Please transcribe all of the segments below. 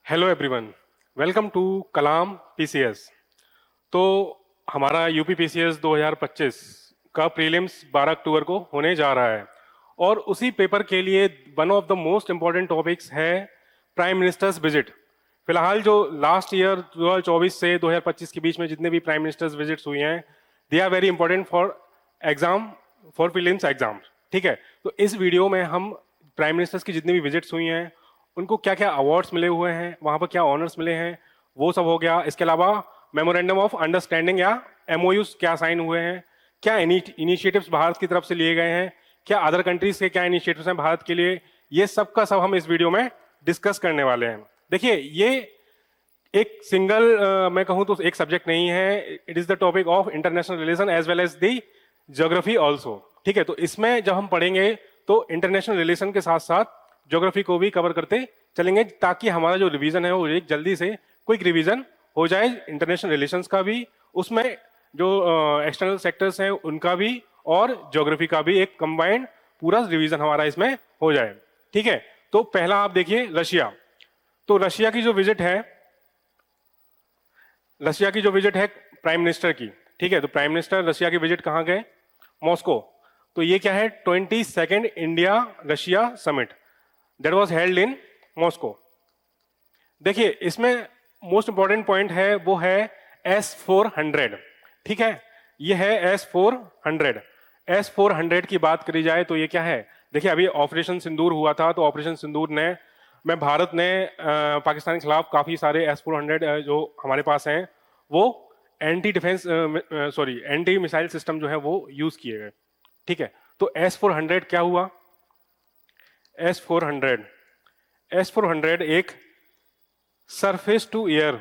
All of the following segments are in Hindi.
Hello everyone, welcome to Kalam PCS. तो हमारा यूपी पीसीएस 2025 का प्रीलिम्स 12 अक्टूबर को होने जा रहा है और उसी पेपर के लिए one of the most important topics है प्राइम मिनिस्टर्स विजिट। फिलहाल जो लास्ट ईयर 2024 से 2025 के बीच में जितने भी प्राइम मिनिस्टर्स विजिट्स हुई हैं, they are very important for exam, for prelims exam. ठीक है, तो इस वीडियो में हम प्राइम मिनिस्टर्स की जितनी भी विजिट्स हुई हैं, उनको क्या क्या अवार्ड्स मिले हुए हैं, वहां पर क्या ऑनर्स मिले हैं, वो सब हो गया। इसके अलावा मेमोरेंडम ऑफ अंडरस्टैंडिंग या एमओयूज क्या साइन हुए हैं, क्या इनिशिएटिव्स भारत की तरफ से लिए गए हैं, क्या अदर कंट्रीज के क्या इनिशिएटिव्स हैं भारत के लिए, ये सब का सब हम इस वीडियो में डिस्कस करने वाले हैं। देखिए, ये एक सिंगल मैं कहूं तो एक सब्जेक्ट नहीं है, it is the topic of international relation as well as the geography also. ठीक है, तो इसमें जब हम पढ़ेंगे तो इंटरनेशनल रिलेशन के साथ साथ ज्योग्राफी को भी कवर करते चलेंगे, ताकि हमारा जो रिवीजन है वो एक जल्दी से क्विक रिवीजन हो जाए इंटरनेशनल रिलेशंस का भी, उसमें जो एक्सटर्नल सेक्टर्स हैं उनका भी, और ज्योग्राफी का भी एक कंबाइंड पूरा रिवीजन हमारा इसमें हो जाए। ठीक है, तो पहला आप देखिए रशिया। तो रशिया की जो विजिट है, रशिया की जो विजिट है प्राइम मिनिस्टर की, ठीक है, तो प्राइम मिनिस्टर रशिया की विजिट कहाँ गए? मॉस्को। तो ये क्या है? 22nd India Russia summit that was held in Moscow. देखिए, इसमें मोस्ट इंपॉर्टेंट पॉइंट है वो है S-400। ठीक है, ये है S-400। S-400 की बात करी जाए तो ये क्या है? देखिए, अभी ऑपरेशन सिंदूर हुआ था, तो ऑपरेशन सिंदूर में भारत ने पाकिस्तान के खिलाफ काफी सारे S-400 जो हमारे पास हैं वो एंटी मिसाइल सिस्टम जो है वो यूज किए गए। ठीक है, तो S-400 क्या हुआ? S-400 एक surface to air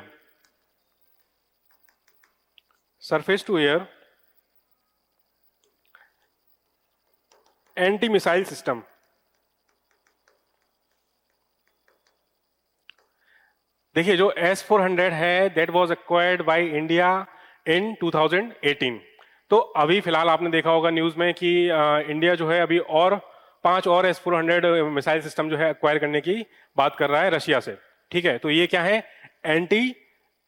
anti missile system. देखिए, जो S-400 है that was acquired by India in 2018। तो अभी फिलहाल आपने देखा होगा न्यूज में कि इंडिया जो है अभी और 5 और S-400 मिसाइल सिस्टम जो है एक्वायर करने की बात कर रहा है रशिया से। ठीक है, तो ये क्या है? एंटी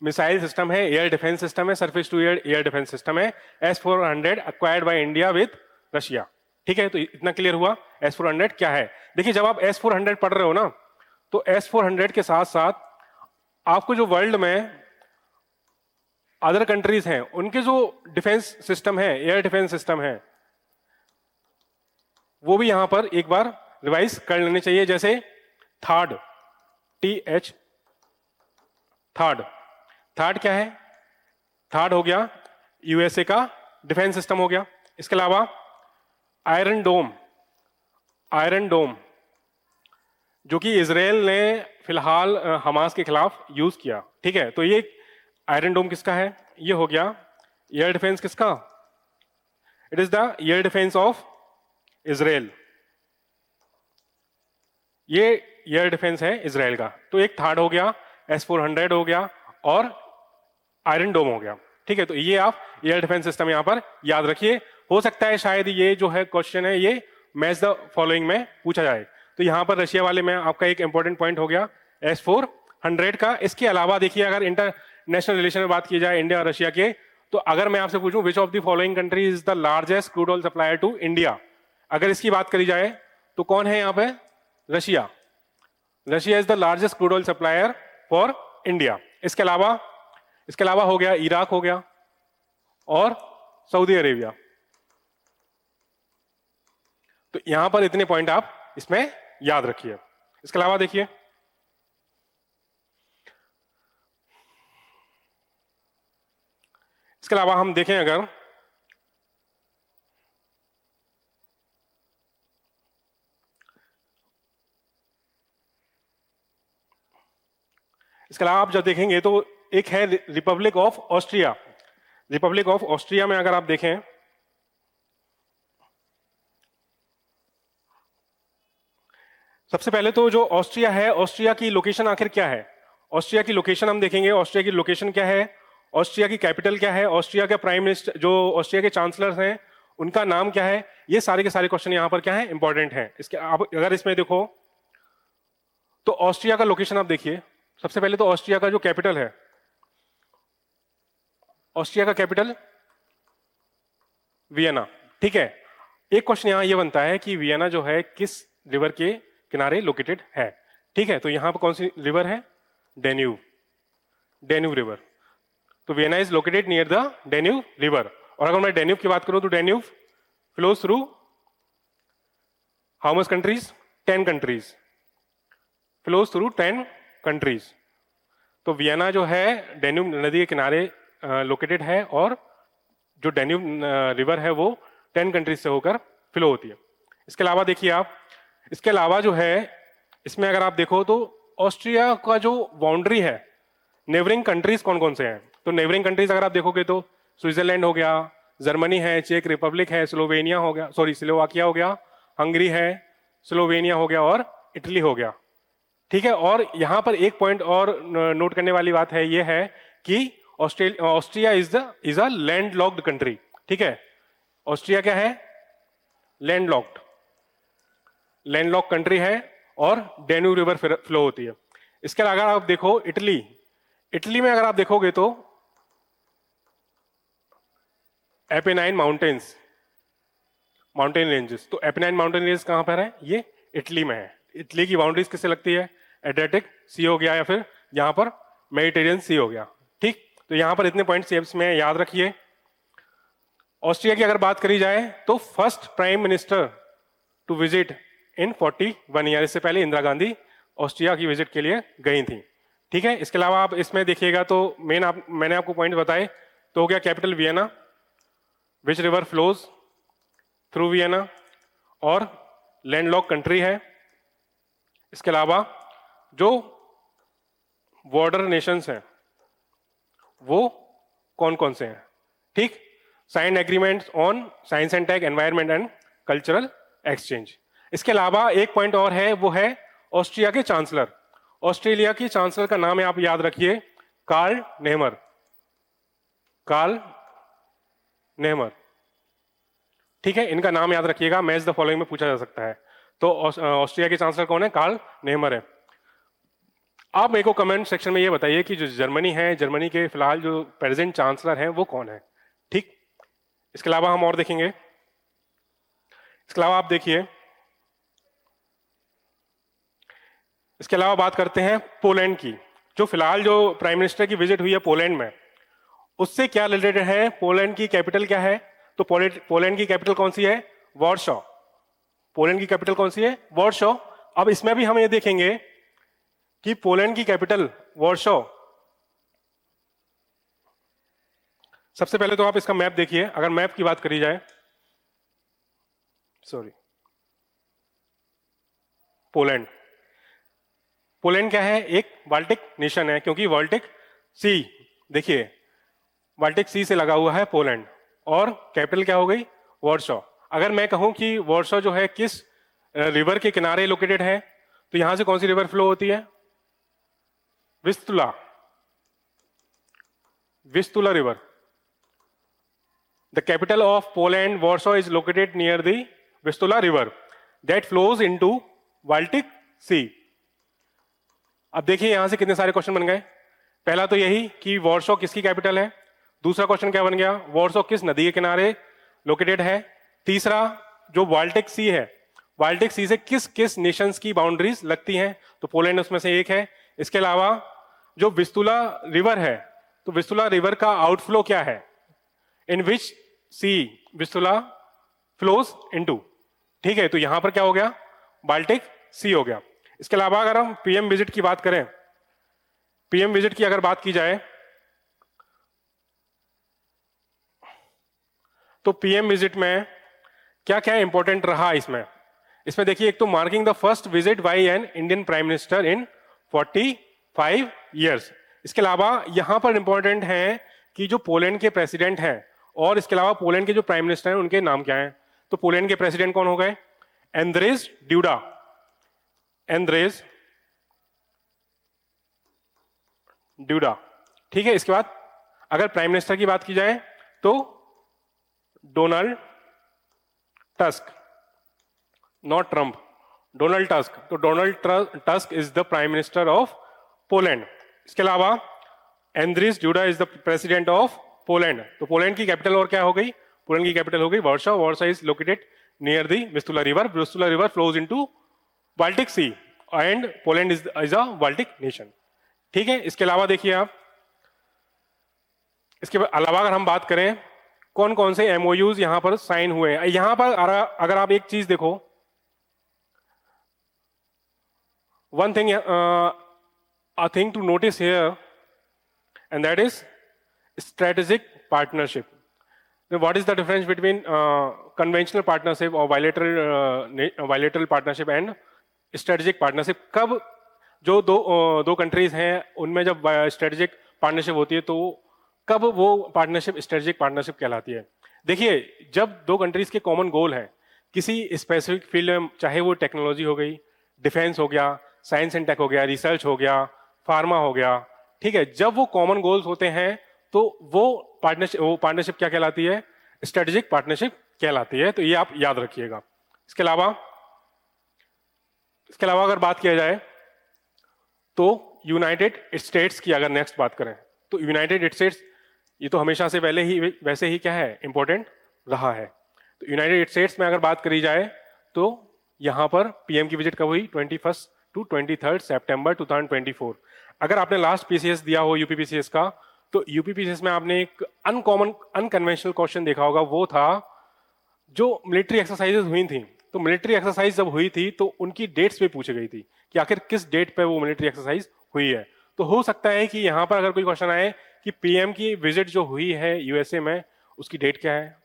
मिसाइल सिस्टम है, एयर डिफेंस सिस्टम है, surface to air defence system है। S-400 acquired by India with Russia. ठीक है, तो इतना क्लियर हुआ S-400 क्या है। देखिए, जब आप S-400 पढ़ रहे हो ना, तो S-400 के साथ साथ आपको जो वर्ल्ड में अदर कंट्रीज हैं उनके जो डिफेंस सिस्टम है, एयर डिफेंस सिस्टम है, वो भी यहां पर एक बार रिवाइज कर लेने चाहिए। जैसे थार्ड, TH, थार्ड क्या है? थार्ड हो गया यूएसए का डिफेंस सिस्टम हो गया। इसके अलावा आयरन डोम जो कि इजराइल ने फिलहाल हमास के खिलाफ यूज किया। ठीक है, तो ये आयरन डोम किसका है? ये हो गया एयर डिफेंस किसका? It is the air defence of Israel. ये एयर डिफेंस है इजराइल का। तो एक थार्ड हो गया, S-400 हो गया और आयरन डोम हो गया। ठीक है, तो ये आप एयर डिफेंस सिस्टम यहां पर याद रखिए। हो सकता है शायद ये जो है क्वेश्चन है ये मैच द फॉलोइंग में पूछा जाए। तो यहां पर रशिया वाले में आपका एक इंपॉर्टेंट पॉइंट हो गया S-400 का। इसके अलावा देखिए, अगर इंटरनेशनल रिलेशन में बात की जाए इंडिया और रशिया के, तो अगर मैं आपसे पूछूं which of the following country is the largest crude oil supplier to India, अगर इसकी बात करी जाए तो कौन है यहां पे? Russia. Russia is the largest crude oil supplier for India. इसके अलावा हो गया इराक हो गया और सऊदी अरेबिया। तो यहां पर इतने पॉइंट आप इसमें याद रखिए। इसके अलावा देखिए, इसके अलावा हम देखें अगर इसके अलावा आप जब देखेंगे तो एक है Republic of Austria. Republic of Austria में अगर आप देखें, सबसे पहले तो जो ऑस्ट्रिया है, ऑस्ट्रिया की लोकेशन आखिर क्या है? ऑस्ट्रिया की लोकेशन हम देखेंगे, ऑस्ट्रिया की लोकेशन क्या है, ऑस्ट्रिया की कैपिटल क्या है, ऑस्ट्रिया के प्राइम मिनिस्टर जो ऑस्ट्रिया के चांसलर हैं उनका नाम क्या है, ये सारे के सारे क्वेश्चन यहां पर क्या है? इंपॉर्टेंट है। इसके आप अगर इसमें देखो तो ऑस्ट्रिया का लोकेशन आप देखिए, सबसे पहले तो ऑस्ट्रिया का जो कैपिटल है, ऑस्ट्रिया का कैपिटल वियना। ठीक है, एक क्वेश्चन यहां ये बनता है कि वियना जो है किस रिवर के किनारे लोकेटेड है। ठीक है, तो यहां पर कौन सी रिवर है? Danube, Danube river. तो Vienna is located near the Danube river. और अगर मैं डेन्यूब की बात करूं तो Danube flows through how much countries? 10 countries, flows through 10 countries. तो वियना जो है डेन्यूब नदी के किनारे लोकेटेड है, और जो डेन्यूब रिवर है वो 10 कंट्रीज से होकर फ्लो होती है। इसके अलावा देखिए आप, इसके अलावा जो है इसमें अगर आप देखो तो ऑस्ट्रिया का जो बाउंड्री है, नेबरिंग कंट्रीज कौन कौन से हैं? तो नेबरिंग कंट्रीज अगर आप देखोगे तो स्विट्जरलैंड हो गया, जर्मनी है, चेक रिपब्लिक है, स्लोवेनिया हो गया, सॉरी स्लोवाकिया हो गया, हंगरी है, स्लोवेनिया हो गया और इटली हो गया। ठीक है, और यहां पर एक पॉइंट और नोट करने वाली बात है, ये है कि Austria is a land locked country. ठीक है, ऑस्ट्रिया क्या है? Land locked, land lock country है और डेन्यूब रिवर फ्लो होती है। इसके अलावा अगर आप देखो इटली, इटली में अगर आप देखोगे तो एपेनाइन माउंटेन्स, माउंटेन रेंजेस। तो एपेनाइन माउंटेन रेंज कहां पर है? ये इटली में है। इटली की बाउंड्रीज किससे लगती है? एड्रियाटिक सी हो गया या फिर यहां पर मेडिटेरियन सी हो गया। ठीक, तो यहां पर इतने पॉइंट्स में याद रखिए। ऑस्ट्रिया की अगर बात करी जाए तो first prime minister to visit in 41 year, इससे पहले इंदिरा गांधी ऑस्ट्रिया की विजिट के लिए गई थी। ठीक है, इसके अलावा आप इसमें देखिएगा तो मैंने आपको पॉइंट बताए, तो हो गया capital Vienna, which river flows through Vienna, और लैंडलॉक कंट्री है। इसके अलावा जो बॉर्डर नेशंस हैं वो कौन कौन से हैं? ठीक, sign agreements on science and tech, environment and cultural exchange. इसके अलावा एक पॉइंट और है, वो है ऑस्ट्रिया के चांसलर। ऑस्ट्रेलिया की चांसलर का नाम है, आप याद रखिए, कार्ल नेहमर, कार्ल नेहमर। ठीक है, इनका नाम याद रखिएगा, मैच द फॉलोइंग में पूछा जा सकता है। तो ऑस्ट्रिया के चांसलर कौन है? कार्ल नेहमर है। आप मेरे को कमेंट सेक्शन में ये बताइए कि जो जर्मनी है, जर्मनी के फिलहाल जो प्रेजेंट चांसलर हैं वो कौन है। ठीक, इसके अलावा हम और देखेंगे। इसके अलावा आप देखिए, इसके अलावा बात करते हैं पोलैंड की। जो फिलहाल जो प्राइम मिनिस्टर की विजिट हुई है पोलैंड में, उससे क्या रिलेटेड है? पोलैंड की कैपिटल क्या है? तो पोलैंड की कैपिटल कौन सी है? वॉर्सो। पोलैंड की कैपिटल कौन सी है? वॉर्सो। अब इसमें भी हम ये देखेंगे कि पोलैंड की कैपिटल वॉर्सो, सबसे पहले तो आप इसका मैप देखिए। अगर मैप की बात करी जाए, सॉरी, पोलैंड, पोलैंड क्या है? एक बाल्टिक नेशन है, क्योंकि बाल्टिक सी, देखिए बाल्टिक सी से लगा हुआ है पोलैंड, और कैपिटल क्या हो गई? वॉर्सो। अगर मैं कहूं कि वॉर्सो जो है किस रिवर के किनारे लोकेटेड है, तो यहां से कौन सी रिवर फ्लो होती है? Vistula, Vistula river. The capital of Poland Warsaw is located near the Vistula river that flows into Baltic Sea. अब देखिए यहां से कितने सारे क्वेश्चन बन गए। पहला तो यही कि वॉर्सो किसकी कैपिटल है। दूसरा क्वेश्चन क्या बन गया? वॉर्सो किस नदी के किनारे लोकेटेड है। तीसरा, जो बाल्टिक सी है, बाल्टिक सी से किस किस नेशंस की बाउंड्रीज लगती हैं, तो पोलैंड उसमें से एक है। इसके अलावा जो विस्तुला रिवर है, तो विस्तुला रिवर का आउटफ्लो क्या है? इन विच सी विस्तुला फ्लोज इनटू। ठीक है, तो यहां पर क्या हो गया? बाल्टिक सी हो गया। इसके अलावा अगर हम पीएम विजिट की बात करें, पीएम विजिट की अगर बात की जाए, तो पीएम विजिट में क्या क्या इंपॉर्टेंट रहा इसमें? इसमें देखिए, एक तो marking the first visit bye an Indian prime minister in 45 years. इसके अलावा यहां पर इंपॉर्टेंट है कि जो पोलैंड के प्रेसिडेंट हैं, और इसके अलावा पोलैंड के जो प्राइम मिनिस्टर हैं उनके नाम क्या हैं। तो पोलैंड के प्रेसिडेंट कौन हो गए? एंद्रेज ड्यूडा, एंद्रेज ड्यूडा। ठीक है, इसके बाद अगर प्राइम मिनिस्टर की बात की जाए तो Donald Tusk, not Trump, Donald Tusk. तो Donald Tusk is the prime minister of Poland. इसके अलावा Andrzej Duda is the president of Poland. तो पोलैंड की कैपिटल और क्या हो गई? पोलैंड की कैपिटल हो गई Warsaw. Warsaw is located near the Vistula river. Vistula river flows into Baltic Sea and Poland is a Baltic nation. ठीक है, इसके अलावा देखिए आप, इसके अलावा अगर हम बात करें कौन कौन से एमओयूज यहां पर साइन हुए हैं, यहां पर अगर आप एक चीज देखो, one thing a thing to notice here, and that is strategic partnership. Now, what is the difference between conventional partnership or bilateral partnership and strategic partnership? कब जो दो कंट्रीज हैं उनमें जब स्ट्रेटेजिक पार्टनरशिप होती है तो कब वो पार्टनरशिप स्ट्रेटेजिक पार्टनरशिप कहलाती है? देखिए, जब दो कंट्रीज के कॉमन गोल है किसी स्पेसिफिक फील्ड में, चाहे वो टेक्नोलॉजी हो गई, डिफेंस हो गया, साइंस एंड टेक हो गया, रिसर्च हो गया, फार्मा हो गया, ठीक है, जब वो कॉमन गोल्स होते हैं तो वो पार्टनरशिप क्या कहलाती है? स्ट्रेटेजिक पार्टनरशिप कहलाती है। तो ये आप याद रखिएगा। इसके अलावा अगर बात किया जाए तो यूनाइटेड स्टेट्स की अगर नेक्स्ट बात करें तो यूनाइटेड स्टेट्स, ये तो हमेशा से वैसे ही क्या है, इंपॉर्टेंट रहा है। तो यूनाइटेड स्टेट्स में अगर बात करी जाए तो यहां पर पीएम की विजिट कब हुई? 21 टू 23 सितंबर 2024। अगर आपने लास्ट पीसीएस दिया हो यूपीपीसीएस का, तो यूपीपीसीएस में आपने एक अनकन्वेंशनल क्वेश्चन देखा होगा, वो था जो मिलिट्री एक्सरसाइजेस हुई थी। तो मिलिट्री एक्सरसाइज जब हुई थी तो उनकी डेट्स पे पूछी गई थी कि आखिर किस डेट पे वो मिलिट्री एक्सरसाइज हुई है। तो हो सकता है कि यहां पर अगर कोई क्वेश्चन आए कि पीएम की विजिट जो हुई है यूएसए में, उसकी डेट क्या है,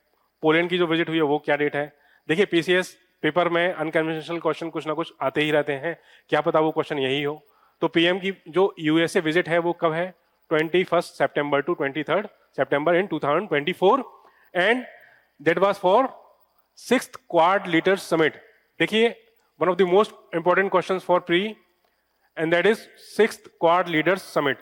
पोलैंड की जो विजिट हुई है वो क्या डेट है। देखिए, पीसीएस पेपर में अनकन्वेंशनल क्वेश्चन कुछ ना कुछ आते ही रहते हैं, क्या पता वो क्वेश्चन यही हो। तो पीएम की जो यूएसए विजिट है वो कब है? 21 सितंबर टू 23 सितंबर in 2024 and that was for 6th Quad leaders summit. देखिए, one of the most important questions for pre, and that is 6th Quad leaders summit.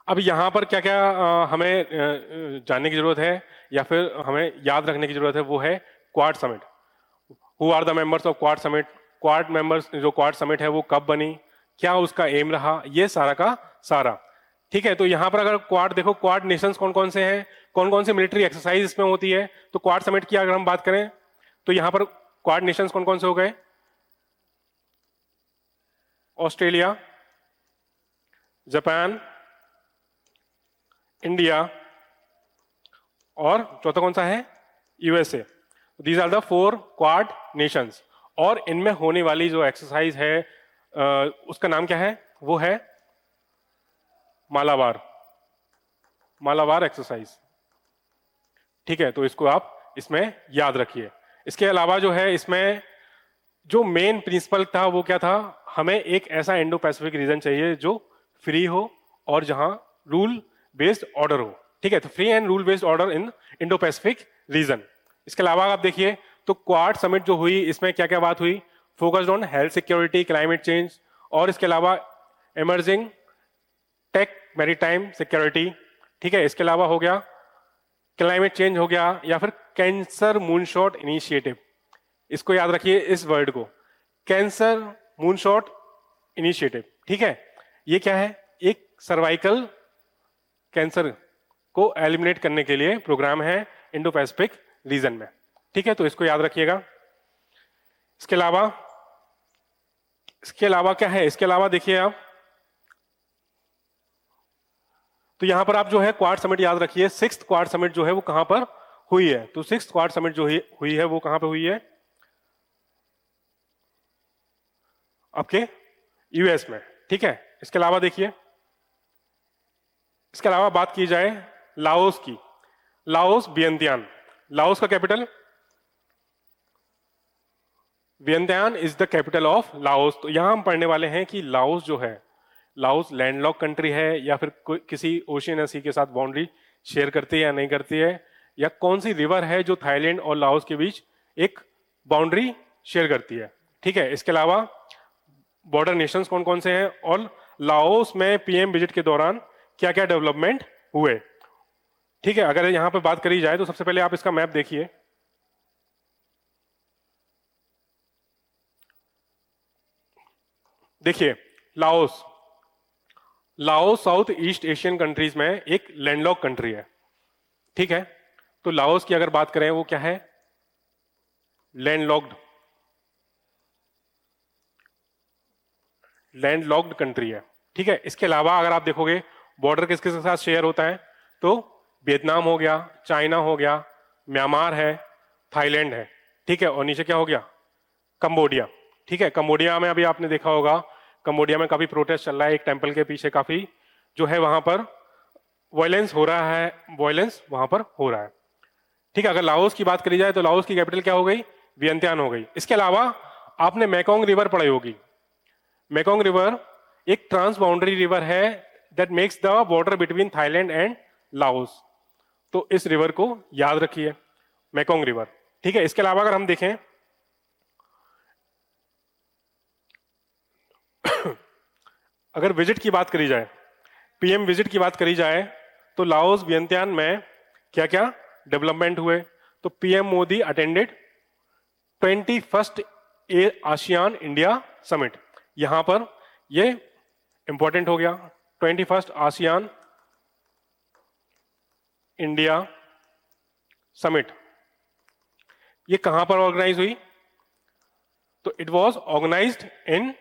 अब यहां पर क्या क्या हमें जानने की जरूरत है या फिर हमें याद रखने की जरूरत है, वो है Quad summit. Who are the members of Quad summit? Quad members, जो क्वाड समिट है वो कब बनी, क्या उसका एम रहा, ये सारा का सारा। ठीक है, तो यहां पर अगर क्वाड देखो, क्वाड नेशंस कौन कौन से हैं, कौन कौन सी मिलिट्री एक्सरसाइज इसमें होती है। तो क्वाड समिट की अगर हम बात करें तो यहां पर क्वाड नेशंस कौन कौन से हो गए? ऑस्ट्रेलिया, जापान, इंडिया और चौथा कौन सा है? USA. These are the 4 Quad nations. और इनमें होने वाली जो एक्सरसाइज है उसका नाम क्या है? वो है मालाबार एक्सरसाइज। ठीक है, तो इसको आप इसमें याद रखिए। इसके अलावा जो है इसमें जो मेन प्रिंसिपल था वो क्या था? हमें एक ऐसा इंडो पैसिफिक रीजन चाहिए जो फ्री हो और जहां रूल बेस्ड ऑर्डर हो। ठीक है, तो free and rule based order in Indo Pacific region. इसके अलावा आप देखिए तो क्वाड समिट जो हुई इसमें क्या क्या बात हुई? Focused on health security, climate change, और इसके अलावा इमर्जिंग टेक, मैरीटाइम सिक्योरिटी। ठीक है, इसके अलावा हो गया क्लाइमेट चेंज हो गया, या फिर कैंसर मूनशॉट इनिशिएटिव। इसको याद रखिए, इस वर्ड को, कैंसर मूनशॉट इनिशिएटिव। ठीक है, ये क्या है? एक सर्वाइकल कैंसर को एलिमिनेट करने के लिए प्रोग्राम है इंडो पैसिफिक रीजन में। ठीक है, तो इसको याद रखिएगा। इसके अलावा क्या है? इसके अलावा देखिए आप, तो यहां पर आप जो है क्वाड समिट याद रखिए। 6th क्वाड समिट जो है वो कहां पर हुई है? तो 6th क्वाड समिट जो हुई है वो कहां पर हुई है? आपके यूएस में। ठीक है, इसके अलावा देखिए, इसके अलावा बात की जाए लाओस की, लाओस वियंतियान। लाओस का capital Vientiane is the capital of Laos. तो यहां हम पढ़ने वाले हैं कि लाओस जो है, लाओस लैंडलॉक कंट्री है या फिर किसी ओशियन या सी के साथ बाउंड्री शेयर करती है या नहीं करती है, या कौन सी रिवर है जो थाईलैंड और लाओस के बीच एक बाउंड्री शेयर करती है। ठीक है, इसके अलावा बॉर्डर नेशंस कौन कौन से हैं, और लाओस में पीएम विजिट के दौरान क्या क्या डेवलपमेंट हुए। ठीक है, अगर यहां पर बात करी जाए तो सबसे पहले आप इसका मैप देखिए। देखिए Laos, Laos south East Asian countries में एक लैंडलॉक कंट्री है, ठीक है। तो लाओस की अगर बात करें वो क्या है, लैंडलॉक्ड, लैंडलॉक्ड कंट्री है, ठीक है। इसके अलावा अगर आप देखोगे बॉर्डर किसके साथ शेयर होता है, तो वियतनाम हो गया, चाइना हो गया, म्यांमार है, थाईलैंड है, ठीक है। और नीचे क्या हो गया, कंबोडिया, ठीक है। कंबोडिया में अभी आपने देखा होगा, कंबोडिया में काफी प्रोटेस्ट चल रहा है, एक टेंपल के पीछे काफी जो है वहां पर वायलेंस हो रहा है, वायलेंस वहां पर हो रहा है, ठीक है। अगर लाओस की बात करी जाए तो लाओस की कैपिटल क्या हो गई, वियंतियान हो गई। इसके अलावा आपने मैकोंग रिवर पढ़ी होगी, मैकोंग रिवर एक ट्रांस बाउंड्री रिवर है that makes the border between Thailand and Laos, तो इस रिवर को याद रखिए, मैकोंग रिवर, ठीक है। इसके अलावा अगर हम देखें अगर विजिट की बात करी जाए, पीएम विजिट की बात करी जाए, तो लाओस वियंतियान में क्या क्या डेवलपमेंट हुए, तो PM Modi attended 21st ASEAN India summit, यहां पर ये इंपॉर्टेंट हो गया, 21st आसियान इंडिया समिट, ये कहां पर ऑर्गेनाइज हुई, तो it was organised in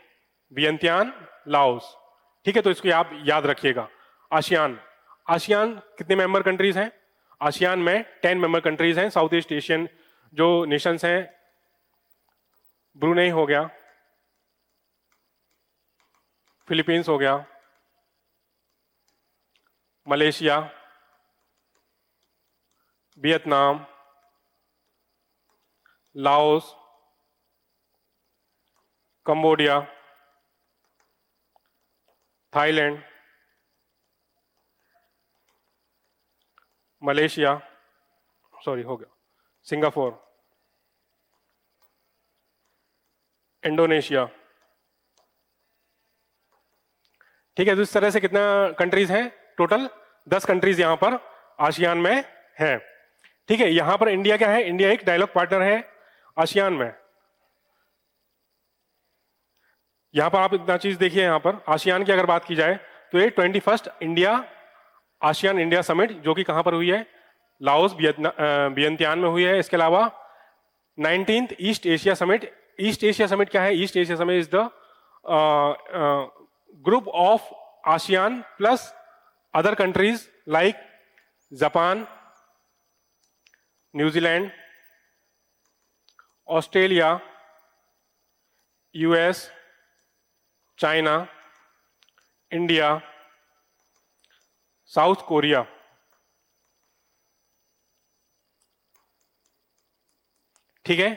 Vientiane Laos, ठीक है। तो इसको आप याद रखिएगा। आसियान, आसियान कितने मेंबर कंट्रीज हैं, आसियान में 10 मेंबर कंट्रीज हैं, साउथ ईस्ट एशियन जो नेशंस हैं, ब्रुनेई हो गया, फिलीपींस हो गया, Malaysia, Vietnam, Laos, Cambodia, Thailand, Malaysia, sorry हो गया, सिंगापुर, इंडोनेशिया, ठीक है। तो इस तरह से कितना कंट्रीज हैं, टोटल 10 कंट्रीज यहां पर आसियान में हैं, ठीक है। यहां पर इंडिया क्या है, इंडिया एक डायलॉग पार्टनर है आसियान में। यहां पर आप इतना चीज देखिए, यहां पर आसियान की अगर बात की जाए तो ये 21st India ASEAN India summit जो कि कहां पर हुई है, लाओस वियंतियान में हुई है। इसके अलावा 19th east Asia summit, east Asia summit क्या है, east Asia summit is the group of ASEAN plus other countries like Japan, New Zealand, Australia, US, China, India, south Korea, ठीक है।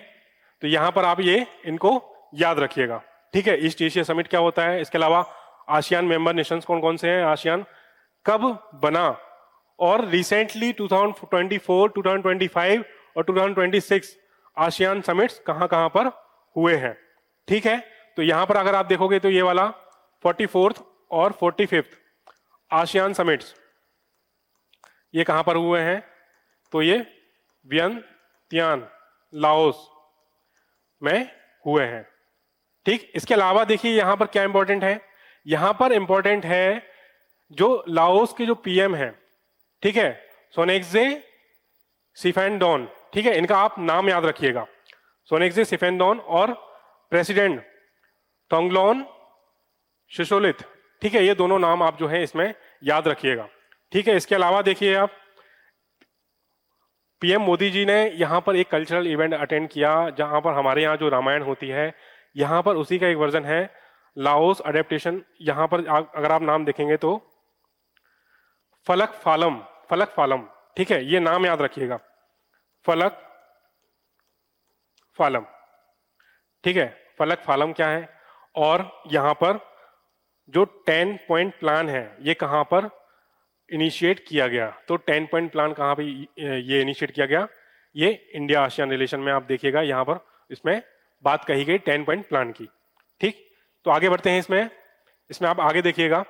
तो यहां पर आप ये इनको याद रखिएगा, ठीक है। ईस्ट एशिया समिट क्या होता है, इसके अलावा आसियान मेंबर नेशंस कौन कौन से हैं, आसियान कब बना, और रिसेंटली 2024, 2025 और 2026 आसियान समिट्स कहां कहां पर हुए हैं, ठीक है। तो यहां पर अगर आप देखोगे तो ये वाला 44th और 45th आसियान समिट्स ये कहां पर हुए हैं, तो ये वियंतियान लाओस में हुए हैं, ठीक। इसके अलावा देखिए यहां पर क्या इंपॉर्टेंट है, यहां पर इंपॉर्टेंट है जो लाओस के जो पीएम है, ठीक है, सोनेक्से सिफेनडोन, ठीक है, इनका आप नाम याद रखिएगा, सोनेक्से सिफेनडोन, और प्रेसिडेंट तोंगलोन शिशोलिथ, ठीक है। ये दोनों नाम आप जो है इसमें याद रखिएगा, ठीक है। इसके अलावा देखिए आप पीएम मोदी जी ने यहां पर एक कल्चरल इवेंट अटेंड किया, जहां पर हमारे यहाँ जो रामायण होती है यहां पर उसी का एक वर्जन है लाओस अडेप्टेशन। यहां पर अगर आप नाम देखेंगे तो फलक फालम, फलक फालम, ठीक है, ये नाम याद रखिएगा, फलक फालम, ठीक है। फलक फालम क्या है, और यहां पर जो 10 पॉइंट प्लान है ये कहां पर इनिशिएट किया गया, तो 10 पॉइंट प्लान कहां पे ये इनिशिएट किया गया, ये इंडिया आसियान रिलेशन में आप देखिएगा, यहां पर इसमें बात कही गई 10 पॉइंट प्लान की, ठीक। तो आगे बढ़ते हैं इसमें, इसमें आप आगे देखिएगा,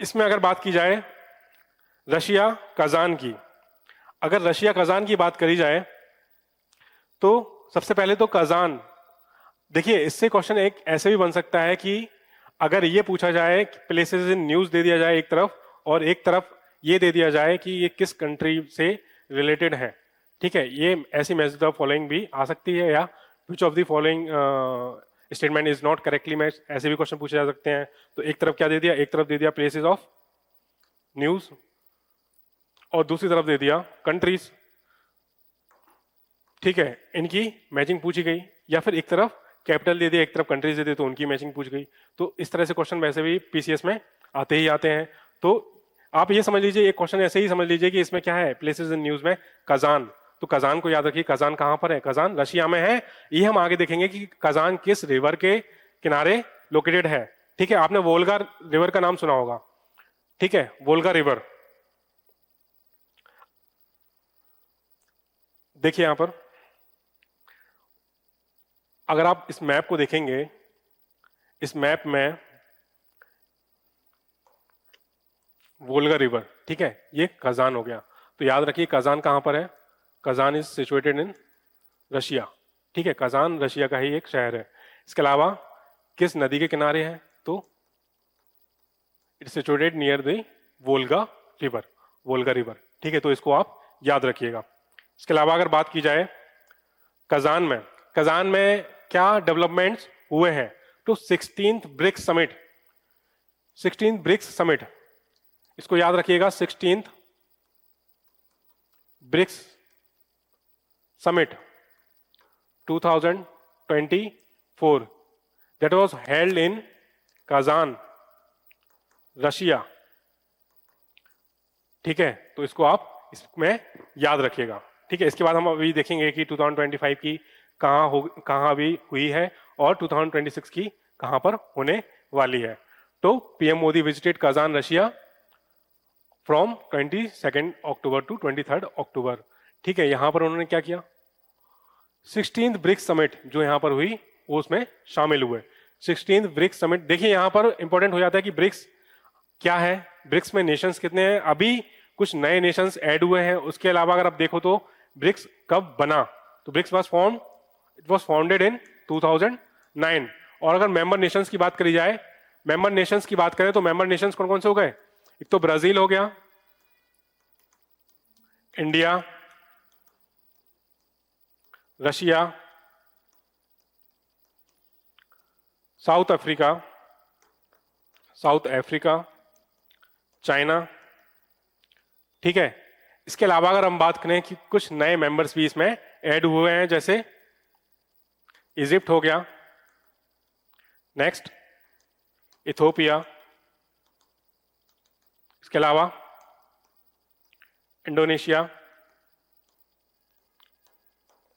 इसमें अगर बात की जाए रशिया कजान की, अगर रशिया कजान की बात करी जाए तो सबसे पहले तो कजान, देखिए इससे क्वेश्चन एक ऐसे भी बन सकता है कि अगर ये पूछा जाए प्लेसेस इन न्यूज दे दिया जाए एक तरफ, और एक तरफ ये दे दिया जाए कि ये किस कंट्री से रिलेटेड है, ठीक है, ये ऐसी मैच द फॉलोइंग भी आ सकती है, या विच of the following statement is not correctly match, ऐसे भी क्वेश्चन पूछे जा सकते हैं। तो एक तरफ क्या दे दिया, एक तरफ दे दिया प्लेसेस ऑफ न्यूज और दूसरी तरफ दे दिया कंट्रीज, ठीक है, इनकी मैचिंग पूछी गई, या फिर एक तरफ कैपिटल दे दिया एक तरफ कंट्रीज दे दी तो उनकी मैचिंग पूछ गई। तो इस तरह से क्वेश्चन वैसे भी पीसीएस में आते ही आते हैं। तो आप ये समझ लीजिए, एक क्वेश्चन ऐसे ही समझ लीजिए कि इसमें क्या है, प्लेसेस इन न्यूज में कजान, तो कजान को याद रखिए, कजान कहां पर है, कजान रशिया में है। ये हम आगे देखेंगे कि कजान किस रिवर के किनारे लोकेटेड है, ठीक है। आपने वोल्गा रिवर का नाम सुना होगा, ठीक है, वोल्गा रिवर। देखिए यहां पर अगर आप इस मैप को देखेंगे, इस मैप में वोल्गा रिवर, ठीक है, ये कजान हो गया। तो याद रखिए कजान कहां पर है, Kazan is situated in Russia, ठीक है, कजान रशिया का ही एक शहर है। इसके अलावा किस नदी के किनारे है, तो it situated near the Volga river, Volga river, ठीक है, तो इसको आप याद रखिएगा। इसके अलावा अगर बात की जाए कजान में क्या डेवलपमेंट्स हुए हैं, तो 16th BRICS summit, 16th BRICS summit, इसको याद रखिएगा, 16th BRICS summit 2024 that was held in Kazan, Russia, ठीक है, तो इसको आप इसमें याद रखिएगा, ठीक है। इसके बाद हम अभी देखेंगे कि 2025 की कहाँ अभी हुई है और 2026 की कहां पर होने वाली है। तो PM Modi visited Kazan Russia from 22 October to 23 October, ठीक है। यहां पर उन्होंने क्या किया, 16th ब्रिक्स समिट जो यहां पर हुई वो उसमें शामिल हुए। 16th ब्रिक्स समिट, देखिए यहां पर इंपॉर्टेंट हो जाता है कि ब्रिक्स क्या है, ब्रिक्स में नेशंस कितने हैं, अभी कुछ नए नेशंस ऐड हुए हैं। उसके अलावा अगर आप देखो तो ब्रिक्स कब बना, तो BRICS it was founded in 2009। और अगर मेंबर नेशंस की बात करी जाए, मेंबर नेशंस की बात करें तो मेंबर नेशंस कौन कौन से हो गए, एक तो ब्राजील हो गया, India, Russia, south Africa, China, ठीक है। इसके अलावा अगर हम बात करें कि कुछ नए मेंबर्स भी इसमें ऐड हुए हैं, जैसे इजिप्ट हो गया, नेक्स्ट इथोपिया, इसके अलावा इंडोनेशिया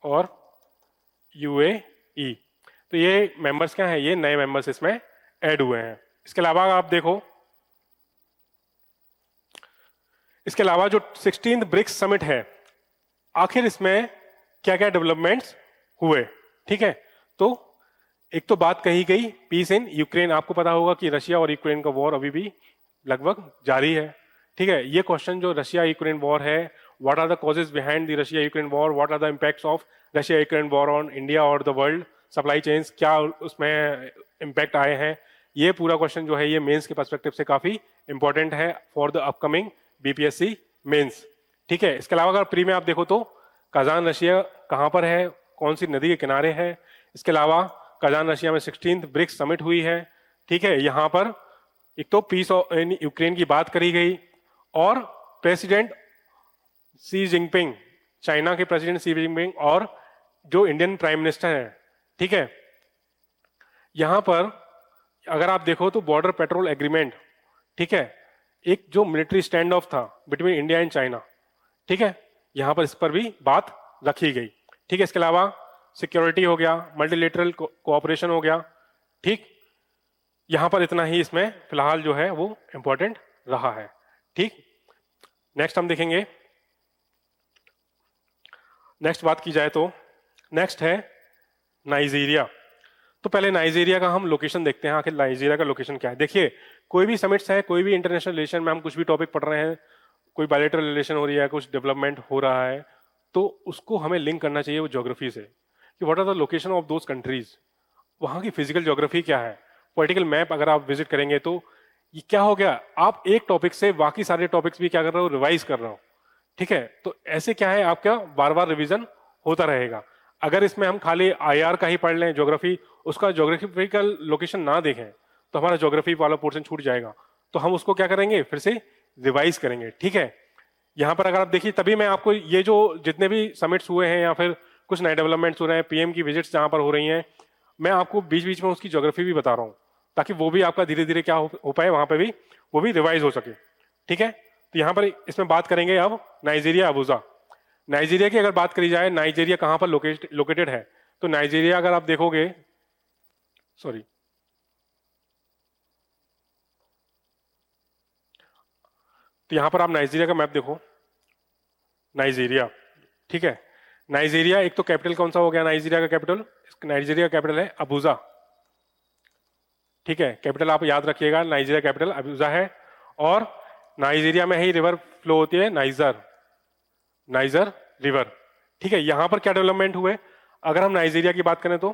और यूएई। तो ये मेंबर्स क्या हैं, ये नए मेंबर्स इसमें ऐड हुए हैं। इसके अलावा आप देखो, इसके अलावा जो 16th ब्रिक्स समिट है, आखिर इसमें क्या क्या डेवलपमेंट्स हुए, ठीक है। तो एक तो बात कही गई पीस इन यूक्रेन, आपको पता होगा कि रशिया और यूक्रेन का वॉर अभी भी लगभग जारी है, ठीक है। ये क्वेश्चन जो रशिया यूक्रेन वॉर है, what are the causes behind the Russia Ukraine war, what are the impacts of Russia Ukraine war on India और द वर्ल्ड सप्लाई चेन्स, क्या उसमें इंपैक्ट आए हैं, ये पूरा क्वेश्चन जो है ये मेंस के पर्सपेक्टिव से काफी इंपॉर्टेंट है for the upcoming BPSC mains, ठीक है। इसके अलावा अगर प्री में आप देखो तो कजान रशिया कहां पर है, कौन सी नदी के किनारे है। इसके अलावा कजान रशिया में 16th ब्रिक्स समिट हुई है, ठीक है। यहां पर एक तो पीस इन यूक्रेन की बात करी गई, और प्रेसिडेंट सी जिनपिंग, चाइना के प्रेसिडेंट सी जिनपिंग और जो इंडियन प्राइम मिनिस्टर है, ठीक है, यहां पर अगर आप देखो तो बॉर्डर पेट्रोल एग्रीमेंट, ठीक है, एक जो मिलिट्री स्टैंड ऑफ था बिटवीन इंडिया एंड चाइना, ठीक है, यहां पर इस पर भी बात रखी गई, ठीक है। इसके अलावा सिक्योरिटी हो गया, मल्टीलेटरल कोऑपरेशन हो गया, ठीक, यहां पर इतना ही इसमें फिलहाल जो है वो इंपॉर्टेंट रहा है, ठीक। नेक्स्ट हम देखेंगे, नेक्स्ट बात की जाए तो नेक्स्ट है नाइजीरिया। तो पहले नाइजीरिया का हम लोकेशन देखते हैं, आखिर नाइजीरिया का लोकेशन क्या है। देखिए कोई भी समिट्स है, कोई भी इंटरनेशनल रिलेशन में हम कुछ भी टॉपिक पढ़ रहे हैं, कोई बायलैटरल रिलेशन हो रही है, कुछ डेवलपमेंट हो रहा है, तो उसको हमें लिंक करना चाहिए वो ज्योग्राफी से, कि what are the location of those countries, वहाँ की फिजिकल ज्योग्राफी क्या है। पॉलिटिकल मैप अगर आप विजिट करेंगे तो ये क्या हो गया, आप एक टॉपिक से बाकी सारे टॉपिक्स भी क्या कर रहे हो, रिवाइज कर रहे हो। ठीक है, तो ऐसे क्या है, आपका बार बार रिवीजन होता रहेगा। अगर इसमें हम खाली आईआर का ही पढ़ लें, ज्योग्राफी, उसका ज्योग्राफिकल लोकेशन ना देखें, तो हमारा ज्योग्राफी वाला पोर्शन छूट जाएगा। तो हम उसको क्या करेंगे, फिर से रिवाइज करेंगे। ठीक है, यहाँ पर अगर आप देखिए, तभी मैं आपको ये जो जितने भी समिट्स हुए हैं या फिर कुछ नए डेवलपमेंट्स हो रहे हैं, पीएम की विजिट्स जहाँ पर हो रही हैं, मैं आपको बीच बीच में उसकी ज्योग्राफी भी बता रहा हूँ, ताकि वो भी आपका धीरे धीरे क्या हो पाए, वहां पे भी वो भी रिवाइज हो सके। ठीक है, तो यहाँ पर इसमें बात करेंगे अब नाइजीरिया, अबूजा। नाइजीरिया की अगर बात करी जाए, नाइजीरिया कहाँ पर लोकेटेड है, तो नाइजीरिया अगर आप देखोगे, सॉरी, तो यहां पर आप नाइजीरिया का मैप देखो, नाइजीरिया। ठीक है, नाइजीरिया एक तो कैपिटल कौन सा हो गया, नाइजीरिया का कैपिटल, नाइजीरिया का कैपिटल है अबूजा। ठीक है, कैपिटल आप याद रखिएगा, नाइजीरिया कैपिटल अबूजा है। और नाइजीरिया में ही रिवर फ्लो होती है, नाइजर, नाइजर रिवर। ठीक है, यहां पर क्या डेवलपमेंट हुए, अगर हम नाइजीरिया की बात करें तो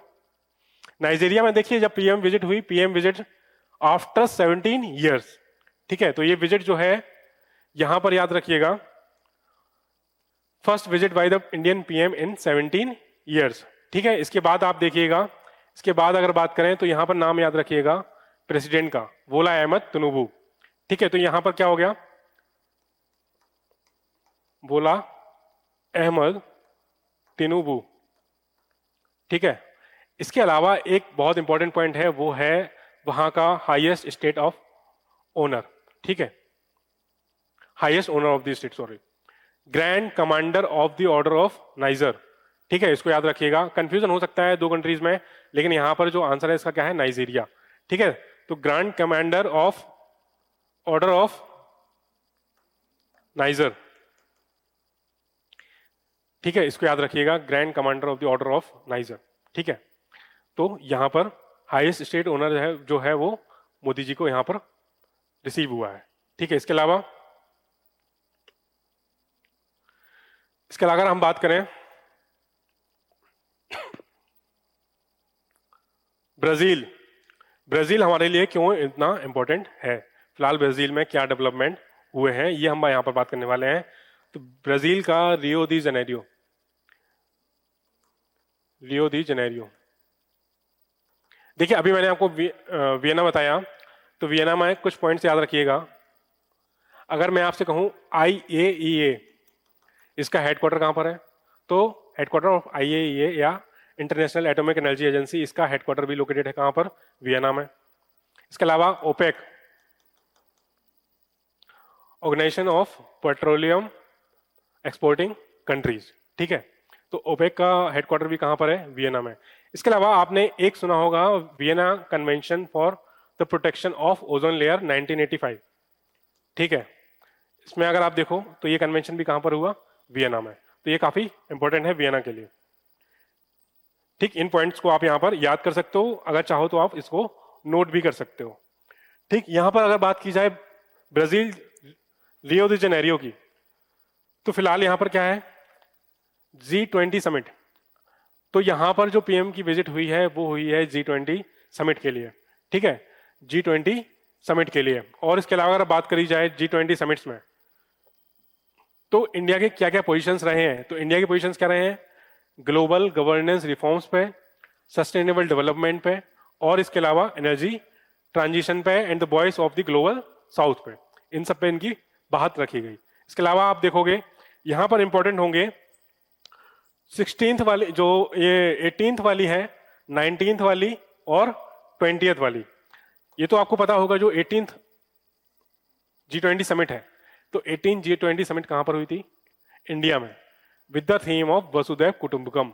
नाइजीरिया में देखिए, जब पीएम विजिट हुई, पीएम विजिट आफ्टर 17 ईयर्स। ठीक है, तो ये विजिट जो है यहां पर याद रखिएगा, first visit by the Indian PM in 17 years. ठीक है, इसके बाद आप देखिएगा, इसके बाद अगर बात करें तो यहां पर नाम याद रखिएगा प्रेसिडेंट का, बोला अहमद तिनुबू। ठीक है, तो यहां पर क्या हो गया, बोला अहमद तिनुबू। ठीक है, इसके अलावा एक बहुत इंपॉर्टेंट पॉइंट है, वो है वहां का हाईएस्ट स्टेट ऑफ ओनर। ठीक है, highest owner of the state, sorry, grand commander of the order of niger. ठीक है, इसको याद रखिएगा, कंफ्यूजन हो सकता है दो कंट्रीज में, लेकिन यहां पर जो आंसर है इसका क्या है, नाइजीरिया। ठीक है, तो grand commander of order of niger. ठीक है, इसको याद रखिएगा, grand commander of the order of niger. ठीक है, तो यहां पर हाईएस्ट स्टेट ओनर है जो है वो मोदी जी को यहां पर रिसीव हुआ है। ठीक है, इसके अलावा अगर हम बात करें ब्राजील, ब्राजील हमारे लिए क्यों इतना इंपॉर्टेंट है, फिलहाल ब्राजील में क्या डेवलपमेंट हुए हैं, ये हम यहां पर बात करने वाले हैं। तो ब्राजील का रियो दी जनेरियो, रियो दी जनेरियो, देखिए अभी मैंने आपको वियना बताया, तो वियना में कुछ पॉइंट्स याद रखिएगा। अगर मैं आपसे कहूं IAEA, इसका हेडक्वार्टर कहां पर है, तो हेडक्वार्टर ऑफ IAEA या इंटरनेशनल एटॉमिक एनर्जी एजेंसी, इसका हेडक्वार्टर भी लोकेटेड है कहां पर, वियना में। इसके अलावा OPEC, organisation of petroleum exporting countries. ठीक है, तो ओपेक का हेडक्वार्टर भी कहां पर है, वियना में। इसके अलावा आपने एक सुना होगा, Vienna convention for the protection of ozone layer 1985। ठीक है, इसमें अगर आप देखो तो ये कन्वेंशन भी कहां पर हुआ, वियना में, तो ये काफी इंपॉर्टेंट है वियना के लिए। ठीक, इन पॉइंट्स को आप यहां पर याद कर सकते हो, अगर चाहो तो आप इसको नोट भी कर सकते हो। ठीक, यहां पर अगर बात की जाए ब्राजील रियो दी जेनेरियो की, तो फिलहाल यहां पर क्या है, G20 समिट। तो यहां पर जो पीएम की विजिट हुई है वो हुई है G20 समिट के लिए। ठीक है, G20 समिट के लिए। और इसके अलावा अगर बात करी जाए G20 समिट्स में, तो इंडिया के क्या क्या पोजीशंस रहे हैं, तो इंडिया के पोजीशंस क्या रहे हैं, ग्लोबल गवर्नेंस रिफॉर्म्स पे, सस्टेनेबल डेवलपमेंट पे, और इसके अलावा एनर्जी ट्रांजिशन पे, and the voice of the global south पे, इन सब पे इनकी बात रखी गई। इसके अलावा आप देखोगे यहां पर इंपॉर्टेंट होंगे 16th वाली, जो ये 18th वाली है, 19th वाली और 20th वाली। ये तो आपको पता होगा, जो 18th G20 समिट है, तो 18 G20 समिट कहां पर हुई थी, इंडिया में, विद द थीम ऑफ वसुधैव कुटुंबकम।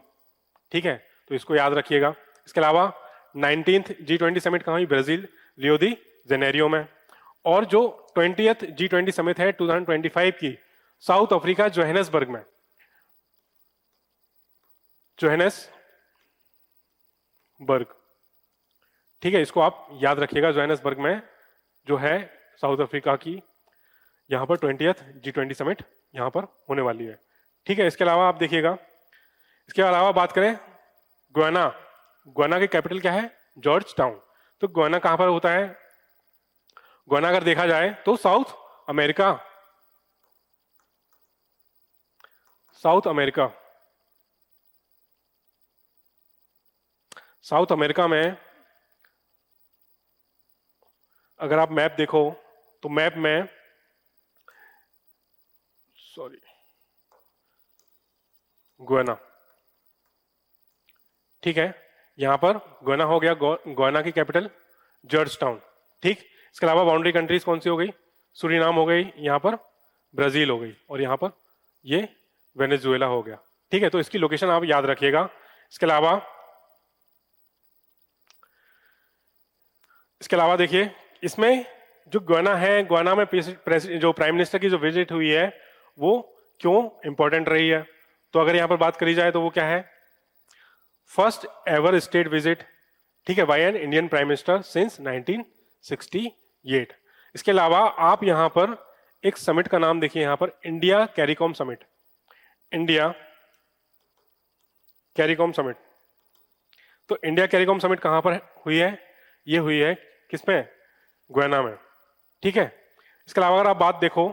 ठीक है, तो इसको याद रखिएगा। इसके अलावा 19th G20 समिट कहां हुई, ब्राजील, रियो दी जेनेरियो में। और जो 20th G20 समिट है 2025 की, साउथ अफ्रीका, जोहानिसबर्ग में, जोहानिसबर्ग। ठीक है, इसको आप याद रखिएगा, जोहानिसबर्ग में जो है साउथ अफ्रीका की, यहां पर 20th G20 समिट यहां पर होने वाली है। ठीक है, इसके अलावा आप देखिएगा, इसके अलावा बात करें गुयाना, गुयाना की कैपिटल क्या है? George town. तो गुयाना कहां पर होता है? गुयाना अगर देखा जाए तो south America, south America, south America में अगर आप मैप देखो तो मैप में, सॉरी, गुयाना, ठीक है, यहां पर गुयाना हो गया, गुयाना की कैपिटल जॉर्ज टाउन, ठीक। इसके अलावा बाउंड्री कंट्रीज कौन सी हो गई? सूरीनाम हो गई, यहां पर ब्राजील हो गई, और यहां पर ये वेनेजुएला हो गया, ठीक है। तो इसकी लोकेशन आप याद रखिएगा। इसके अलावा देखिए इसमें जो गुयाना है, गुयाना में जो प्राइम मिनिस्टर की जो विजिट हुई है वो क्यों इंपॉर्टेंट रही है? तो अगर यहां पर बात करी जाए तो वो क्या है? फर्स्ट एवर स्टेट विजिट, ठीक है, by an Indian prime minister since 1968। इसके अलावा आप यहां पर एक समिट का नाम देखिए, यहां पर India CARICOM summit, India CARICOM summit. तो इंडिया कैरिकॉम समिट कहां पर हुई है? ये हुई है किसमें? गुयाना में, ठीक है। इसके अलावा अगर आप बात देखो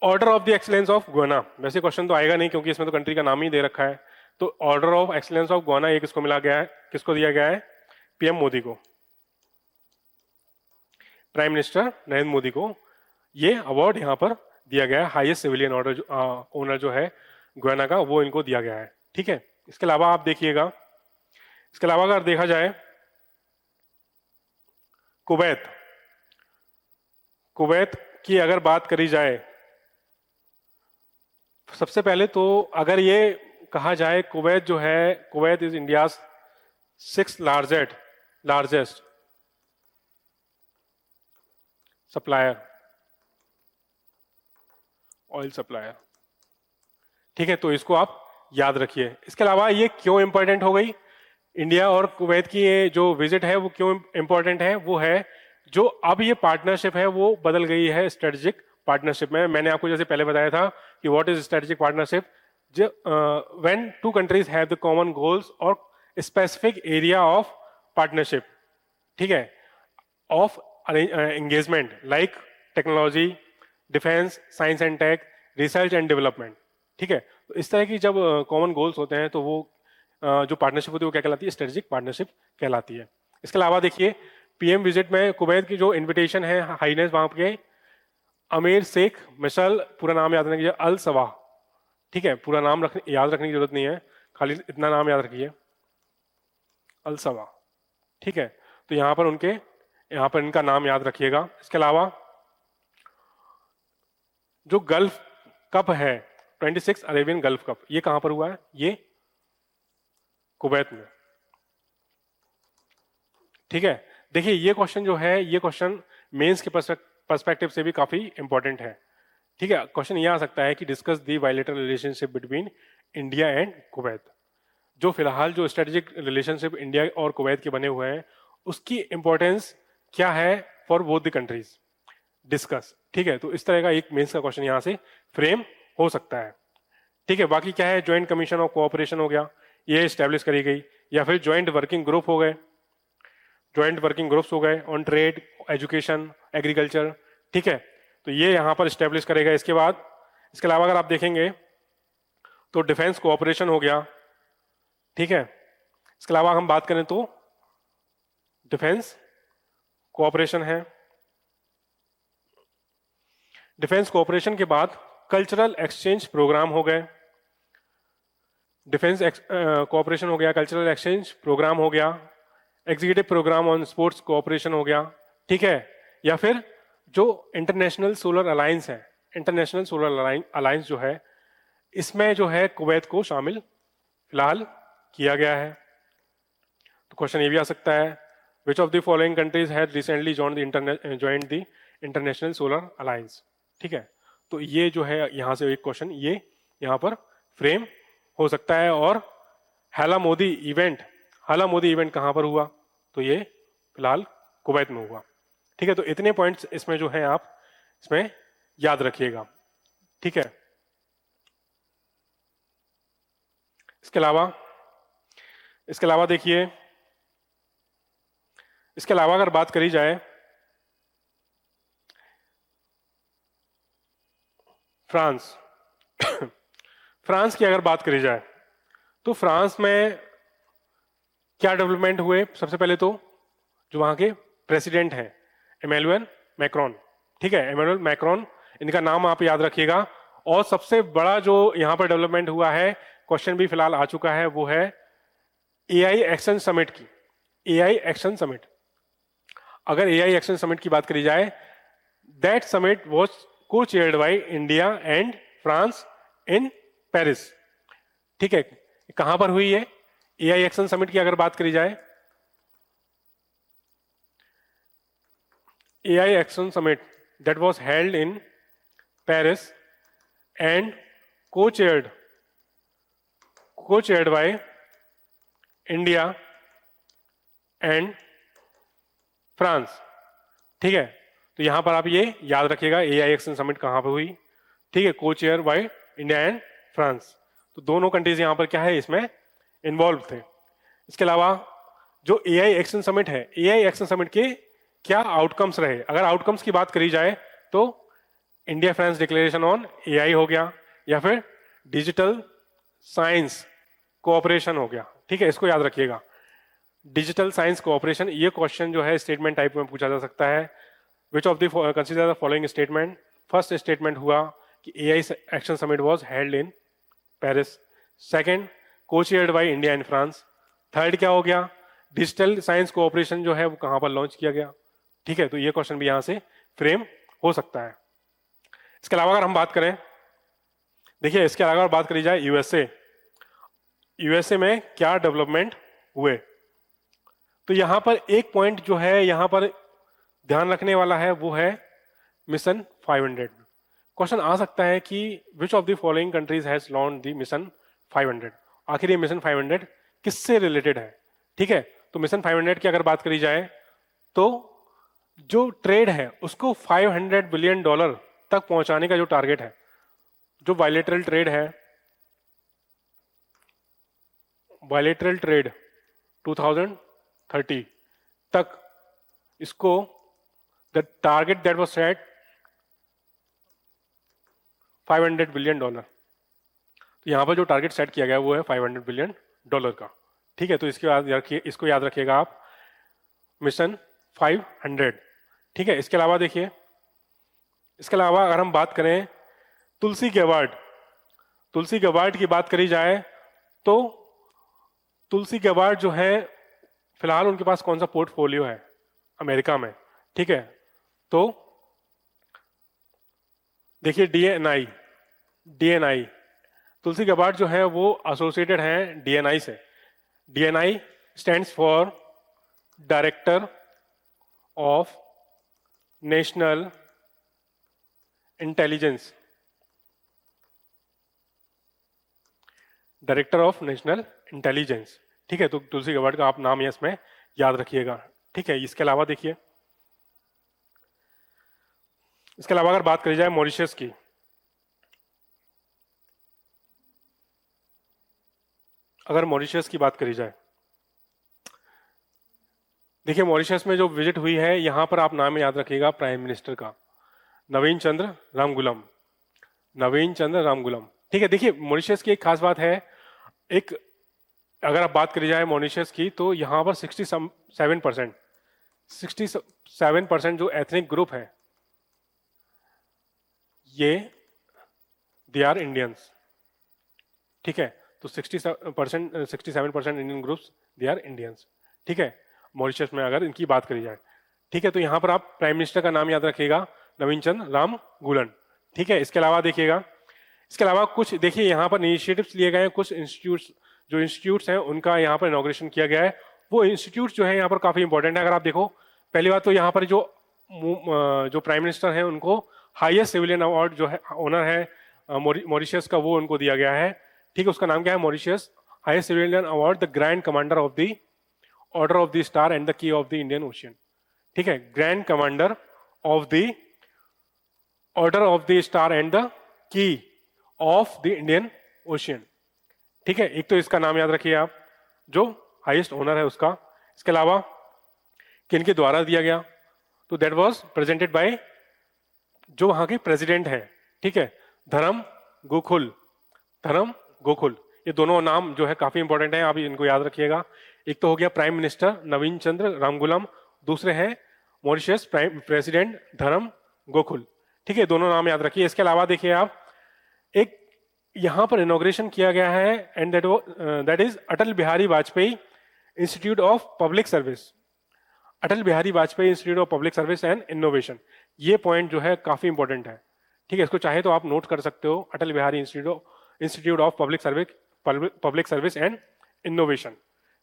order of the excellence of Guyana, वैसे क्वेश्चन तो आएगा नहीं क्योंकि इसमें तो कंट्री का नाम ही दे रखा है। तो order of excellence of Guyana ये किसको मिला गया है? किसको दिया गया है? पीएम मोदी को, प्राइम मिनिस्टर नरेंद्र मोदी को ये अवार्ड यहां पर दिया गया है। हाईएस्ट सिविलियन ऑर्डर ओनर जो है गुयाना का, वो इनको दिया गया है, ठीक है। इसके अलावा आप देखिएगा, इसके अलावा अगर देखा जाए कुवैत, कुवैत की अगर बात करी जाए, सबसे पहले तो अगर ये कहा जाए कुवैत जो है, Kuwait is India 6th largest supplier, oil supplier, ठीक है। तो इसको आप याद रखिए। इसके अलावा ये क्यों इंपॉर्टेंट हो गई? इंडिया और कुवैत की ये जो विजिट है वो क्यों इंपॉर्टेंट है? वो है जो अब ये पार्टनरशिप है वो बदल गई है स्ट्रेटेजिक पार्टनरशिप में। मैंने आपको जैसे पहले बताया था कि what is strategic partnership, when two countries have the common goals और स्पेसिफिक एरिया ऑफ पार्टनरशिप, ठीक है, of engagement like technology, defence, science and tech, research and development, ठीक है। तो इस तरह की जब कॉमन गोल्स होते हैं तो वो जो पार्टनरशिप होती है वो क्या कहलाती है? स्ट्रेटेजिक पार्टनरशिप कहलाती है। इसके अलावा देखिए पीएम विजिट में कुवैत की जो इनविटेशन है हाईनेस वहां के अमीर शेख मिशल, पूरा नाम याद रखिए, अल सवा, ठीक है, पूरा नाम याद रखने की जरूरत नहीं है, खाली इतना नाम याद रखिए, अल सवा, ठीक है। तो यहां पर उनके, यहां पर इनका नाम याद रखिएगा। इसके अलावा जो गल्फ कप है, 26 अरेबियन गल्फ कप, ये कहां पर हुआ है? ये कुवैत में, ठीक है। देखिए ये क्वेश्चन जो है, ये क्वेश्चन मेंस के पर्सपेक्टिव से भी काफी इंपॉर्टेंट है, ठीक है। क्वेश्चन ये आ सकता है कि discuss the bilateral relationship between India and Kuwait. जो फिलहाल जो स्ट्रेटेजिक रिलेशनशिप इंडिया और कुवैत के बने हुए हैं उसकी इंपॉर्टेंस क्या है for both the countries, discuss, ठीक है। तो इस तरह का एक मेंस का क्वेश्चन यहां से फ्रेम हो सकता है, ठीक है। बाकी क्या है? ज्वाइंट कमीशन ऑफ कोऑपरेशन हो गया, ये स्टैब्लिश करी गई, या फिर ज्वाइंट वर्किंग ग्रुप हो गए, ज्वाइंट वर्किंग ग्रुप्स हो गए ऑन ट्रेड, एजुकेशन, एग्रीकल्चर, ठीक है। तो ये यहां पर स्टैब्लिश करेगा। इसके बाद इसके अलावा अगर आप देखेंगे तो डिफेंस कोऑपरेशन हो गया, ठीक है। इसके अलावा हम बात करें तो डिफेंस कोऑपरेशन है। डिफेंस कोऑपरेशन के बाद कल्चरल एक्सचेंज प्रोग्राम हो गए, डिफेंस कोऑपरेशन हो गया, कल्चरल एक्सचेंज प्रोग्राम हो गया, executive programme on sports cooperation हो गया, ठीक है। या फिर जो इंटरनेशनल सोलर अलायंस है, इंटरनेशनल सोलर अलायंस जो है, इसमें जो है कुवैत को शामिल फिलहाल किया गया है। तो क्वेश्चन ये भी आ सकता है, which of the following countries had recently joint the international solar alliance, ठीक है। तो ये जो है यहां से एक क्वेश्चन ये यहां पर फ्रेम हो सकता है। और हाला मोदी इवेंट, हाला मोदी इवेंट कहां पर हुआ? तो ये फिलहाल कुवैत में हुआ, ठीक है। तो इतने पॉइंट्स इसमें जो है आप इसमें याद रखिएगा, ठीक है। इसके अलावा इसके अलावा देखिए, इसके अलावा अगर बात करी जाए फ्रांस फ्रांस की अगर बात करी जाए तो फ्रांस में क्या डेवलपमेंट हुए? सबसे पहले तो जो वहां के प्रेसिडेंट हैं इमैनुअल मैक्रोन, ठीक है, इमैनुअल मैक्रोन, इनका नाम आप याद रखिएगा। और सबसे बड़ा जो यहां पर डेवलपमेंट हुआ है, क्वेश्चन भी फिलहाल आ चुका है, वो है एआई एक्शन समिट की। एआई एक्शन समिट, अगर एआई एक्शन समिट की बात करी जाए, दैट समिट वाज को chaired by India and France in Paris, ठीक है। कहां पर हुई है एआई एक्शन समिट की अगर बात करी जाए? AI action summit that was held in Paris and co-chaired by India and France, ठीक है। तो यहां पर आप ये याद रखिएगा एआई एक्शन समिट कहां पर हुई, ठीक है, co-chair bye India and France. तो दोनों कंट्रीज यहां पर क्या है, इसमें इन्वॉल्व थे। इसके अलावा जो एआई एक्शन समिट है, एआई एक्शन समिट के क्या आउटकम्स रहे? अगर आउटकम्स की बात करी जाए तो India France declaration on AI हो गया, या फिर डिजिटल साइंस कोऑपरेशन हो गया, ठीक है, इसको याद रखिएगा। डिजिटल साइंस कोऑपरेशन, ये क्वेश्चन जो है स्टेटमेंट टाइप में पूछा जा सकता है। Which of the consider the following statement? First statement हुआ कि AI action summit was held in Paris. Second, co-chaired by India and France. Third क्या हो गया? डिजिटल साइंस कोऑपरेशन जो है वो कहां पर लॉन्च किया गया, ठीक है। तो ये क्वेश्चन भी यहां से फ्रेम हो सकता है। इसके अलावा अगर हम बात करें, देखिए इसके अलावा बात करी जाए यूएसए, यूएसए में क्या डेवलपमेंट हुए, तो यहां पर एक पॉइंट जो है यहां पर ध्यान रखने वाला है, वो है मिशन 500। क्वेश्चन आ सकता है कि which of the following countries has launch the mission 500? आखिर ये मिशन 500 किससे रिलेटेड है, ठीक है। तो मिशन 500 की अगर बात करी जाए तो जो ट्रेड है उसको $500 बिलियन तक पहुंचाने का जो टारगेट है, जो बायलैटरल ट्रेड है, बायलैटरल ट्रेड 2030 तक, इसको the target that was set $500 billion. तो यहां पर जो टारगेट सेट किया गया वो है $500 बिलियन का, ठीक है। तो इसके याद रखिए, इसको याद रखिएगा आप, मिशन 500, ठीक है। इसके अलावा देखिए, इसके अलावा अगर हम बात करें तुलसी गेबार्ड, तुलसी गेबार्ड की बात करी जाए तो तुलसी गेबार्ड जो है फिलहाल उनके पास कौन सा पोर्टफोलियो है अमेरिका में, ठीक है। तो देखिए डीएनआई, डीएनआई, तुलसी गेबार्ड जो है वो एसोसिएटेड है डीएनआई से। DNI stands for director of national intelligence, director of national intelligence, ठीक है। तो तुलसी गेबार्ड का आप नाम इसमें याद रखिएगा, ठीक है। इसके अलावा देखिए, इसके अलावा अगर बात करी जाए मॉरिशस की, अगर मॉरिशस की बात करी जाए, देखिए मॉरिशस में जो विजिट हुई है, यहां पर आप नाम याद रखिएगा प्राइम मिनिस्टर का, नवीन चंद्र रामगुलम, नवीन चंद्र रामगुलम, ठीक है। देखिए मॉरिशस की एक खास बात है, एक अगर आप बात करी जाए मॉरिशस की, तो यहां पर 67% जो एथनिक ग्रुप है ये दे आर इंडियंस, ठीक है। तो 67% Indian groups they are Indians, ठीक है, मॉरिशस में अगर इनकी बात करी जाए, ठीक है। तो यहां पर आप प्राइम मिनिस्टर का नाम याद रखिएगा, नवीन चंद्र रामगुलन, ठीक है। इसके अलावा देखिएगा, इसके अलावा कुछ देखिए यहां पर इनिशिएटिव्स लिए गए हैं, कुछ इंस्टीट्यूट्स, जो इंस्टीट्यूट्स हैं उनका यहाँ पर इनॉग्रेशन किया गया है। वो इंस्टीट्यूट जो है यहाँ पर काफी इंपॉर्टेंट है। अगर आप देखो, पहली बात तो यहाँ पर जो प्राइम मिनिस्टर हैं उनको हाईएस्ट सिविलियन अवार्ड जो है ऑनर है मॉरिशस का, वो उनको दिया गया है, ठीक है। उसका नाम क्या है? Mauritius highest civilian award the grand commander of the order of the star and the key of the Indian ocean, ठीक है। Grand commander of the order of the star and the key of the Indian ocean, ठीक है। एक तो इसका नाम याद रखिए आप, जो हाईएस्ट ओनर है उसका। इसके अलावा किनके द्वारा दिया गया, तो दैट वाज प्रेजेंटेड बाय जो वहां के प्रेसिडेंट है, ठीक है, धर्म गोकुल, धर्म गोकुल। ये दोनों नाम जो है काफी इंपॉर्टेंट है, आप इनको याद रखिएगा। एक तो हो गया प्राइम मिनिस्टर नवीन चंद्र रामगुलाम, दूसरे हैं मॉरिशस प्राइम प्रेसिडेंट धर्म गोकुल, ठीक है, दोनों नाम याद रखिए। इसके अलावा देखिए आप, एक यहां पर इनॉग्रेशन किया गया है and that is Atal Bihari Vajpayee institute of public service, Atal Bihari Vajpayee institute of public service and innovation. ये पॉइंट जो है काफी इंपॉर्टेंट है, ठीक है, इसको चाहे तो आप नोट कर सकते हो, Atal Bihari institute of public service and innovation.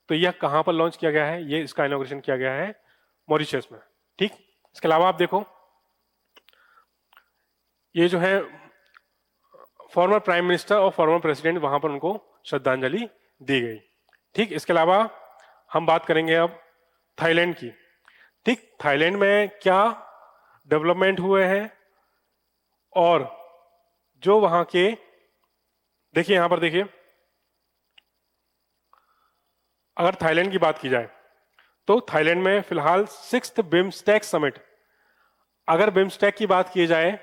तो यह कहां पर लॉन्च किया गया है, ये इसका इनॉग्रेशन किया गया है मॉरिशस में, ठीक। इसके अलावा आप देखो, ये जो है फॉर्मर प्राइम मिनिस्टर और फॉर्मर प्रेसिडेंट, वहां पर उनको श्रद्धांजलि दी गई, ठीक। इसके अलावा हम बात करेंगे अब थाईलैंड की, ठीक। थाईलैंड में क्या डेवलपमेंट हुए हैं और जो वहां के, देखिए यहां पर देखिए, अगर थाईलैंड की बात की जाए तो थाईलैंड में फिलहाल 6th बिम्स्टेक समिट, अगर बिम्स्टेक की बात की जाए,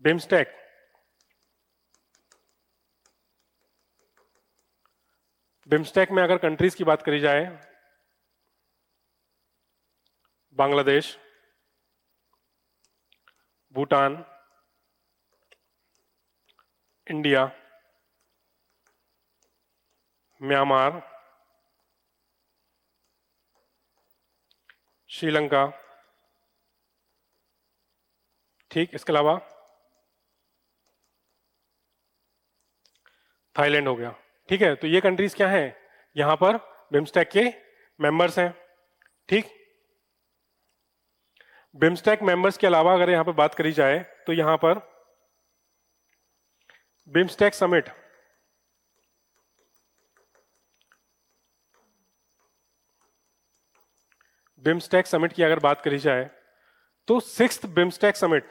बिम्स्टेक बिम्स्टेक में अगर कंट्रीज की बात करी जाए, बांग्लादेश, भूटान, इंडिया, म्यांमार, श्रीलंका, ठीक। इसके अलावा थाईलैंड हो गया, ठीक है। तो ये कंट्रीज क्या हैं, यहां पर बिम्स्टेक के मेंबर्स हैं, ठीक। बिम्स्टेक मेंबर्स के अलावा अगर यहां पर बात करी जाए तो यहां पर बिम्स्टेक समिट, बिम्स्टेक समिट की अगर बात करी जाए तो 6th BIMSTEC summit,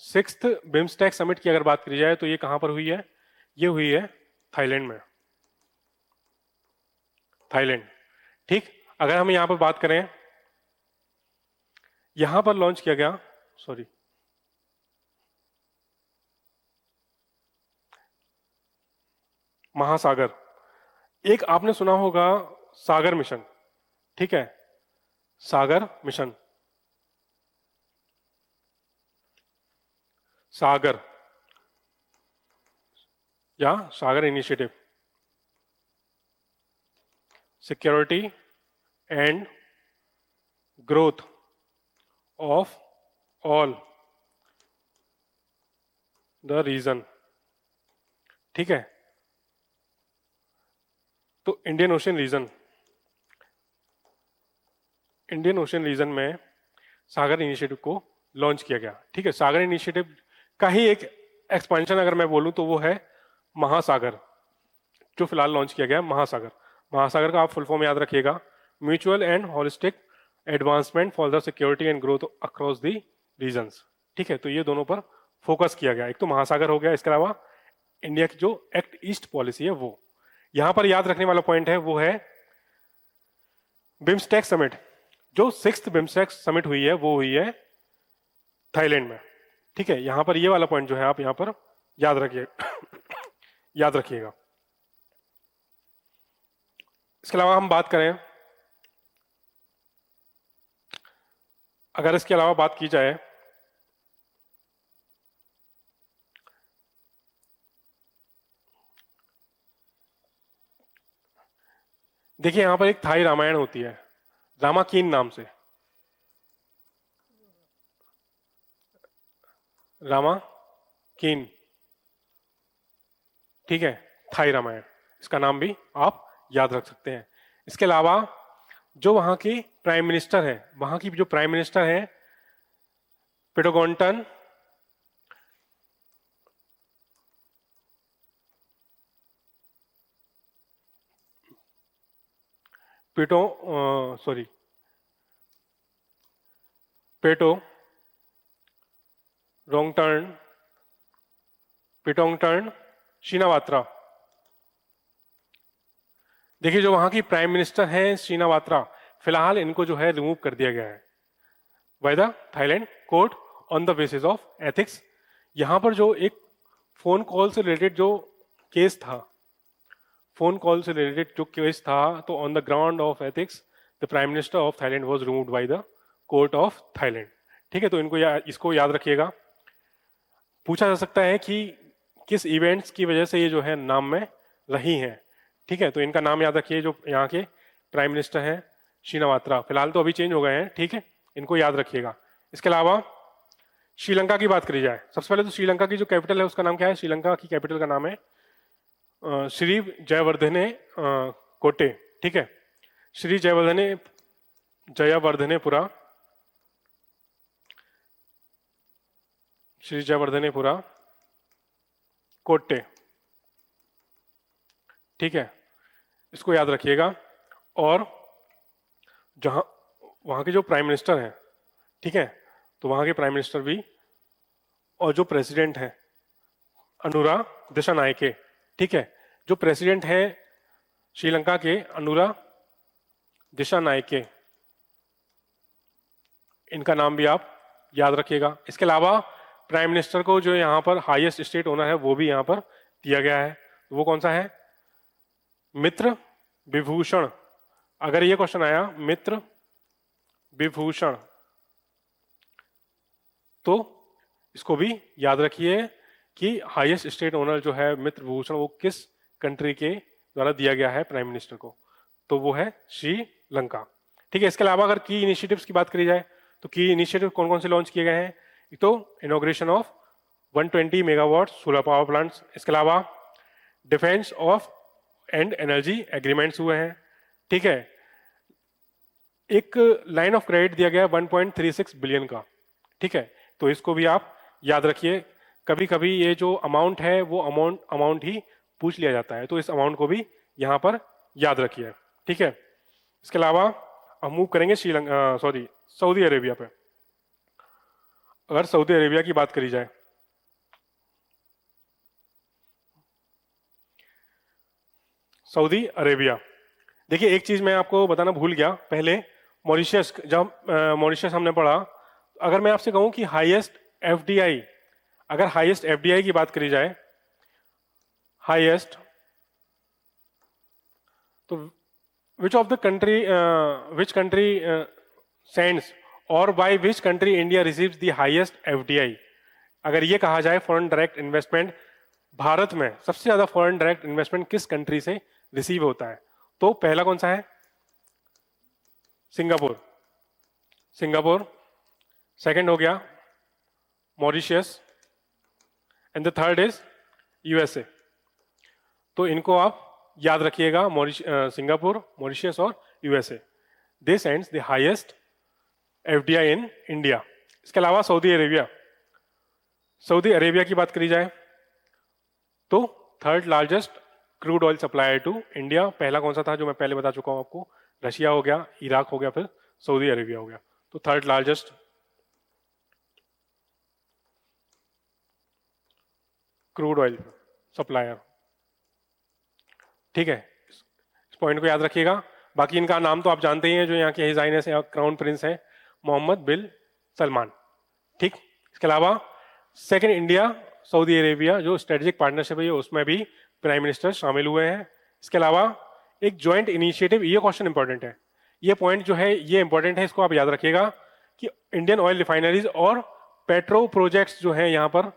6th BIMSTEC summit की अगर बात करी जाए तो ये कहां पर हुई है, ये हुई है थाईलैंड में, थाईलैंड, ठीक। अगर हम यहां पर बात करें, यहां पर लॉन्च किया गया, सॉरी, महासागर, एक आपने सुना होगा सागर मिशन, ठीक है, सागर मिशन, सागर या SAGAR initiative, security and growth of all the region, ठीक है। तो Indian Ocean region, Indian Ocean region में सागर इनिशिएटिव को लॉन्च किया गया, ठीक है। सागर इनिशिएटिव का ही एक एक्सपेंशन अगर मैं बोलूं तो वो है महासागर, जो फिलहाल लॉन्च किया गया है महासागर। महासागर का आप फुल फॉर्म याद रखिएगा, mutual and holistic advancement for the security and growth across the regions, ठीक है। तो ये दोनों पर फोकस किया गया, एक तो महासागर हो गया, इसके अलावा इंडिया की जो एक्ट ईस्ट पॉलिसी है वो। यहां पर याद रखने वाला पॉइंट है वो है बिम्स्टेक समिट, जो 6th बिम्स्टेक समिट हुई है वो हुई है थाईलैंड में, ठीक है। यहां पर ये वाला पॉइंट जो है आप यहां पर याद रखिए याद रखिएगा। इसके अलावा हम बात करें, अगर इसके अलावा बात की जाए, देखिए यहां पर एक थाई रामायण होती है रामाकीन नाम से, रामाकीन, ठीक है, थाई रामायण, इसका नाम भी आप याद रख सकते हैं। इसके अलावा जो वहां की प्राइम मिनिस्टर है, वहां की जो प्राइम मिनिस्टर है पिटोगोंटन पिटो सॉरी पेटो रोंगटर्न पिटोंगटर्न शिनावात्रा। देखिए जो वहां की प्राइम मिनिस्टर हैं शिनावात्रा, फिलहाल इनको जो है रिमूव कर दिया गया है by the Thailand court on the basis of ethics. यहां पर जो एक फोन कॉल से रिलेटेड जो केस था, फोन कॉल से रिलेटेड जो केस था, तो on the ground of ethics the prime minister of Thailand was removed by the court of Thailand. ठीक है, तो इनको इसको याद रखिएगा। पूछा जा सकता है कि किस इवेंट्स की वजह से ये जो है नाम में रही हैं। ठीक है, तो इनका नाम याद रखिए। जो यहाँ के प्राइम मिनिस्टर हैं शिनावात्रा, फिलहाल तो अभी चेंज हो गए हैं। ठीक है, इनको याद रखिएगा। इसके अलावा श्रीलंका की बात करी जाए, सबसे पहले तो श्रीलंका की जो कैपिटल है उसका नाम क्या है? श्रीलंका की कैपिटल का नाम है श्री जयवर्धने कोटे। ठीक है, श्री जयवर्धनेपुरा, श्री जयवर्धनेपुरा कोट्टे। ठीक है, इसको याद रखिएगा। और जहां वहां के जो प्राइम मिनिस्टर हैं, ठीक है, तो वहां के प्राइम मिनिस्टर भी और जो प्रेसिडेंट हैं अनुरा दिशानायके। ठीक है, जो प्रेसिडेंट हैं श्रीलंका के अनुरा दिशानायके, इनका नाम भी आप याद रखिएगा। इसके अलावा प्राइम मिनिस्टर को जो यहाँ पर हाईएस्ट स्टेट ओनर है वो भी यहाँ पर दिया गया है। वो कौन सा है? मित्र विभूषण। अगर ये क्वेश्चन आया मित्र विभूषण, तो इसको भी याद रखिए कि हाईएस्ट स्टेट ओनर जो है मित्र विभूषण, वो किस कंट्री के द्वारा दिया गया है प्राइम मिनिस्टर को? तो वो है श्रीलंका। ठीक है, इसके अलावा अगर की इनिशिएटिव्स की बात करी जाए तो की इनिशिएटिव कौन कौन से लॉन्च किए गए हैं? एक तो inauguration of 120 megawatt solar power plants. इसके अलावा defence of and energy agreements हुए हैं। ठीक है, एक लाइन ऑफ क्रेडिट दिया गया 1.36 बिलियन का। ठीक है, तो इसको भी आप याद रखिए। कभी कभी ये जो अमाउंट है वो अमाउंट ही पूछ लिया जाता है, तो इस अमाउंट को भी यहाँ पर याद रखिए। ठीक है, इसके अलावा हम मूव करेंगे सऊदी अरेबिया पे। अगर सऊदी अरेबिया की बात करी जाए, सऊदी अरेबिया, देखिए एक चीज मैं आपको बताना भूल गया पहले। मॉरिशस, जब मॉरिशस हमने पढ़ा, अगर मैं आपसे कहूं कि हाईएस्ट एफडीआई, अगर हाईएस्ट एफडीआई की बात करी जाए, हाईएस्ट, तो which of the country, which country sends और by which country India receives the highest FDI? अगर ये कहा जाए फॉरेन डायरेक्ट इन्वेस्टमेंट, भारत में सबसे ज्यादा फॉरेन डायरेक्ट इन्वेस्टमेंट किस कंट्री से रिसीव होता है? तो पहला कौन सा है? सिंगापुर। सिंगापुर। सेकंड हो गया Mauritius, and the third is USA. तो इनको आप याद रखिएगा, सिंगापुर, मॉरिशियस और USA. They sends the highest FDI in India. इसके अलावा सऊदी अरेबिया, सऊदी अरेबिया की बात करी जाए तो third largest crude oil supplier to India. पहला कौन सा था जो मैं पहले बता चुका हूं आपको? रशिया हो गया, इराक हो गया, फिर सऊदी अरेबिया हो गया। तो third largest crude oil supplier. ठीक है, इस पॉइंट को याद रखिएगा। बाकी इनका नाम तो आप जानते ही हैं, जो यहाँ के हिज हाइनेस है, क्राउन प्रिंस है मोहम्मद बिन सलमान। ठीक, इसके अलावा सेकंड इंडिया सऊदी अरेबिया जो स्ट्रेटेजिक पार्टनरशिप है, उसमें भी प्राइम मिनिस्टर शामिल हुए हैं। इसके अलावा एक ज्वाइंट इनिशिएटिव, ये क्वेश्चन इंपॉर्टेंट है, ये पॉइंट जो है ये इंपॉर्टेंट है, इसको आप याद रखिएगा कि इंडियन ऑयल रिफाइनरीज और पेट्रो प्रोजेक्ट्स जो है यहाँ पर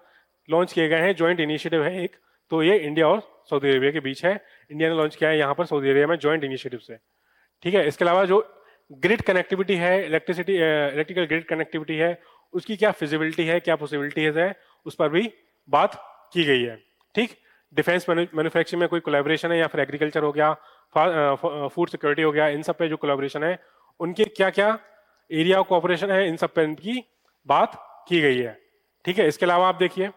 लॉन्च किए गए हैं। ज्वाइंट इनिशिएटिव है एक, तो ये इंडिया और सऊदी अरेबिया के बीच है। इंडिया ने लॉन्च किया है यहाँ पर सऊदी अरेबिया में ज्वाइंट इनिशिएटिव से। ठीक है, इसके अलावा जो ग्रिड कनेक्टिविटी है, इलेक्ट्रिकल ग्रिड कनेक्टिविटी है, उसकी क्या फिजिबिलिटी है, क्या पॉसिबिलिटीज है, उस पर भी बात की गई है। ठीक, डिफेंस मैन्युफैक्चरिंग में कोई कोलैबोरेशन है, या फिर एग्रीकल्चर हो गया, फूड सिक्योरिटी हो गया, इन सब पे जो कोलैबोरेशन है, उनके क्या क्या एरिया ऑफ कोऑपरेशन है, इन सब पे इनकी बात की गई है। ठीक है, इसके अलावा आप देखिए,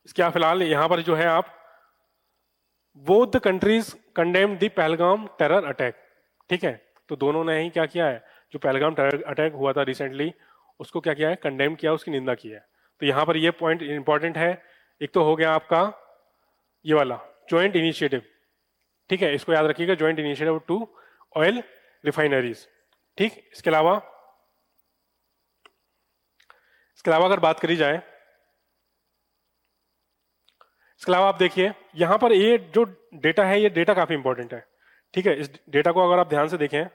इसके फिलहाल यहाँ पर जो है आप both the countries condemn the Pahalgam terror attack. ठीक है, तो दोनों ने ही क्या किया है, जो पहलगाम टेरर अटैक हुआ था रिसेंटली, उसको क्या किया है, कंडेम किया, उसकी निंदा की है। तो यहाँ पर ये पॉइंट इंपॉर्टेंट है, एक तो हो गया आपका ये वाला जॉइंट इनिशिएटिव, ठीक है, इसको याद रखिएगा, joint initiative to oil refineries. ठीक, इसके अलावा अगर बात करी जाए, इसके अलावा आप देखिए यहां पर ये जो डेटा है, ये डेटा काफी इंपॉर्टेंट है। ठीक है, इस डेटा को अगर आप ध्यान से देखें,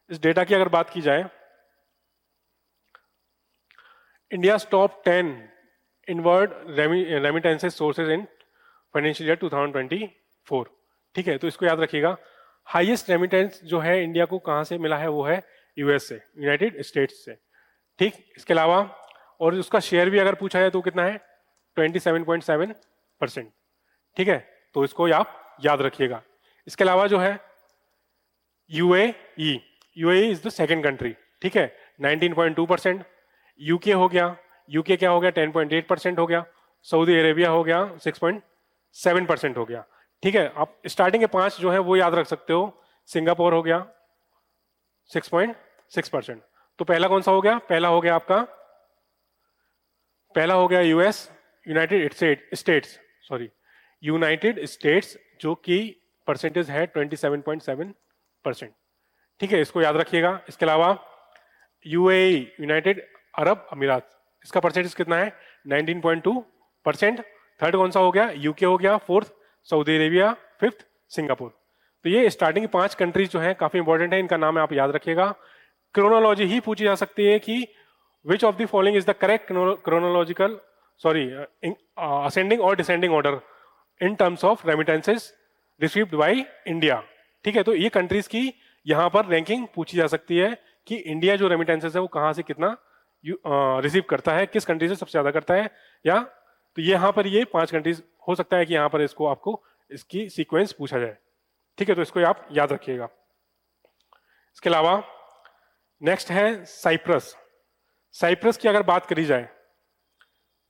इस डेटा की अगर बात की जाए, India top 10 inward remittances sources in financial year 2024। ठीक है, तो इसको याद रखिएगा, हाईएस्ट रेमिटेंस जो है इंडिया को कहां से मिला है, वो है यूएस से, यूनाइटेड स्टेट्स से। ठीक, इसके अलावा और उसका शेयर भी अगर पूछा जाए तो कितना है, 27.7%। ठीक है, तो इसको आप याद रखिएगा। इसके अलावा जो है UAE, UAE is the second country. ठीक है, 19.2%। यूके हो गया, यूके क्या हो गया, 10.8% हो गया। सऊदी अरेबिया हो गया, 6.7% हो गया। ठीक है, आप स्टार्टिंग के 5 जो है वो याद रख सकते हो। सिंगापुर हो गया 6.6%। तो पहला कौन सा हो गया, पहला हो गया आपका, पहला हो गया US, United states, sorry United states, जो कि परसेंटेज है 27.7%। ठीक है, इसको याद रखिएगा। इसके अलावा यूएई, यूनाइटेड अरब अमीरात, इसका परसेंटेज कितना है, 19.2%। थर्ड कौन सा हो गया, यूके हो गया। Fourth Saudi Arabia, fifth Singapore. तो ये स्टार्टिंग की 5 कंट्रीज जो है काफी इंपॉर्टेंट है, इनका नाम आप याद रखिएगा। क्रोनोलॉजी ही पूछी जा सकती है कि which of the following is the correct chronological, sorry ascending और descending order in terms of remittances received by India. ठीक है, तो ये कंट्रीज की यहां पर रैंकिंग पूछी जा सकती है कि इंडिया जो रेमिटेंसेस है वो कहां से कितना रिसीव करता है, किस कंट्री से सबसे ज्यादा करता है, या तो यहाँ पर ये 5 कंट्रीज हो सकता है कि यहाँ पर इसको आपको इसकी सीक्वेंस पूछा जाए। ठीक है, तो इसको आप याद रखिएगा। इसके अलावा नेक्स्ट है साइप्रस। साइप्रस की अगर बात करी जाए,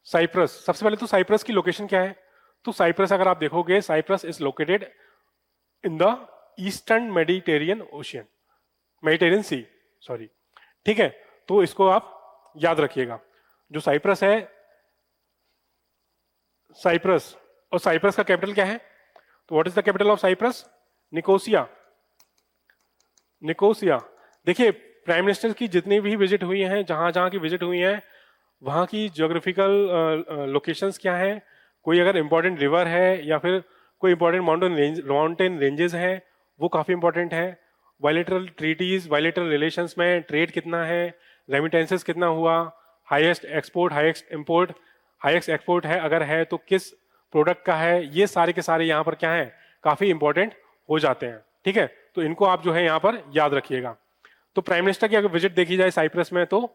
साइप्रस, सबसे पहले तो साइप्रस की लोकेशन क्या है, तो साइप्रस अगर आप देखोगे, Cyprus is located in the eastern Mediterranean ocean, Mediterranean sea, sorry. ठीक है, तो इसको आप याद रखिएगा। जो साइप्रस है, साइप्रस, और साइप्रस का कैपिटल क्या है, तो what is the capital of Cyprus, Nicosia. Nicosia, देखिए प्राइम मिनिस्टर की जितनी भी विजिट हुई हैं, जहां जहां की विजिट हुई हैं, वहां की ज्योग्राफिकल लोकेशंस क्या है, कोई अगर इंपॉर्टेंट रिवर है या फिर कोई इंपॉर्टेंट माउंटेन रेंजेस हैं, वो काफी इंपॉर्टेंट है। बायलैटरल ट्रीटीज, बायलैटरल रिलेशंस में ट्रेड कितना है, रेमिटेंसेस कितना हुआ, highest export, highest import, highest export है अगर है तो किस प्रोडक्ट का है, ये सारे के सारे यहाँ पर क्या है, काफी इंपॉर्टेंट हो जाते हैं। ठीक है, तो इनको आप जो है यहाँ पर याद रखिएगा। तो प्राइम मिनिस्टर की अगर विजिट देखी जाए साइप्रस में, तो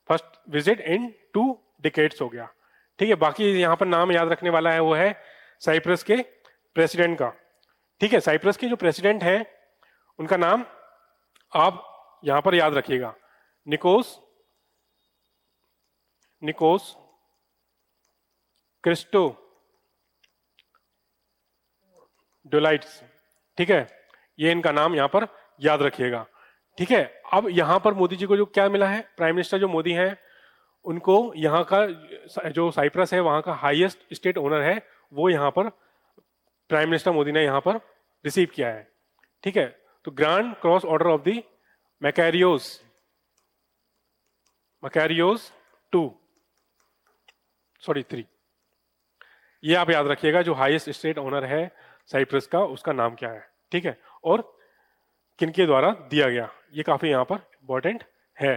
फर्स्ट विजिट इन 2 डिकेड्स हो गया। ठीक है, बाकी यहाँ पर नाम याद रखने वाला है वो है साइप्रस के प्रेसिडेंट का। ठीक है, साइप्रस के जो प्रेसिडेंट हैं उनका नाम आप यहां पर याद रखिएगा, निकोस क्रिस्टो डोलाइट्स। ठीक है, ये इनका नाम यहां पर याद रखिएगा। ठीक है, अब यहां पर मोदी जी को जो क्या मिला है, प्राइम मिनिस्टर जो मोदी हैं उनको यहाँ का जो साइप्रस है वहां का हाईएस्ट स्टेट ओनर है, वो यहाँ पर प्राइम मिनिस्टर मोदी ने यहाँ पर रिसीव किया है। ठीक है, तो grand cross order of the Makarios 3, ये आप याद रखिएगा, जो हाईएस्ट स्टेट ओनर है साइप्रस का, उसका नाम क्या है। ठीक है, और किनके द्वारा दिया गया, ये काफी यहाँ पर इंपॉर्टेंट है।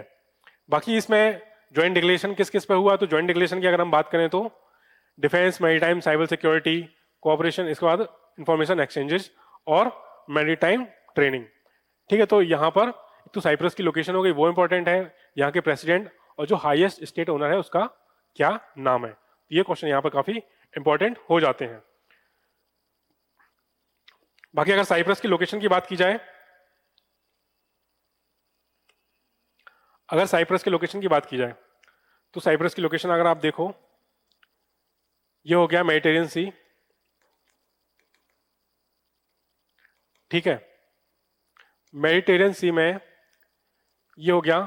बाकी इसमें ज्वाइंट डिक्लेरेशन किस किस पे हुआ, तो ज्वाइंट डिक्लेरेशन की अगर हम बात करें तो defence, maritime, cyber security, cooperation, इसके बाद इंफॉर्मेशन एक्सचेंजेस और मैरीटाइम ट्रेनिंग। ठीक है, तो यहाँ पर तो साइप्रस की लोकेशन हो गई, वो इंपॉर्टेंट है, यहाँ के प्रेसिडेंट और जो हाईएस्ट स्टेट ओनर है उसका क्या नाम है, ये क्वेश्चन यहाँ पर काफी इंपॉर्टेंट हो जाते हैं। बाकी अगर साइप्रस की लोकेशन की बात की जाए, अगर साइप्रस की लोकेशन की बात की जाए तो साइप्रस की लोकेशन अगर आप देखो, ये हो गया मेडिटेरियन सी। ठीक है, मेडिटेरियन सी में ये हो गया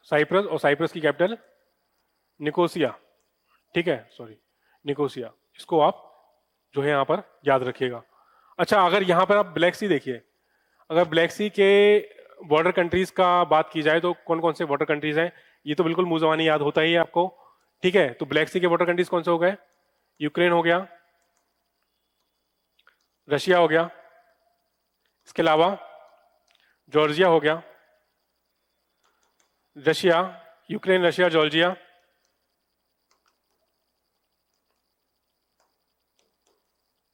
साइप्रस, और साइप्रस की कैपिटल निकोसिया। ठीक है, सॉरी, निकोसिया, इसको आप जो है यहाँ पर याद रखिएगा। अच्छा, अगर यहाँ पर आप ब्लैक सी देखिए, अगर ब्लैक सी के बॉर्डर कंट्रीज का बात की जाए तो कौन कौन से बॉर्डर कंट्रीज हैं, ये तो बिल्कुल मुंह जबानी याद होता ही है आपको। ठीक है, तो ब्लैक सी के बॉर्डर कंट्रीज कौन से हो गए? यूक्रेन हो गया, रशिया हो गया, इसके अलावा जॉर्जिया हो गया, रशिया, यूक्रेन, रशिया, जॉर्जिया,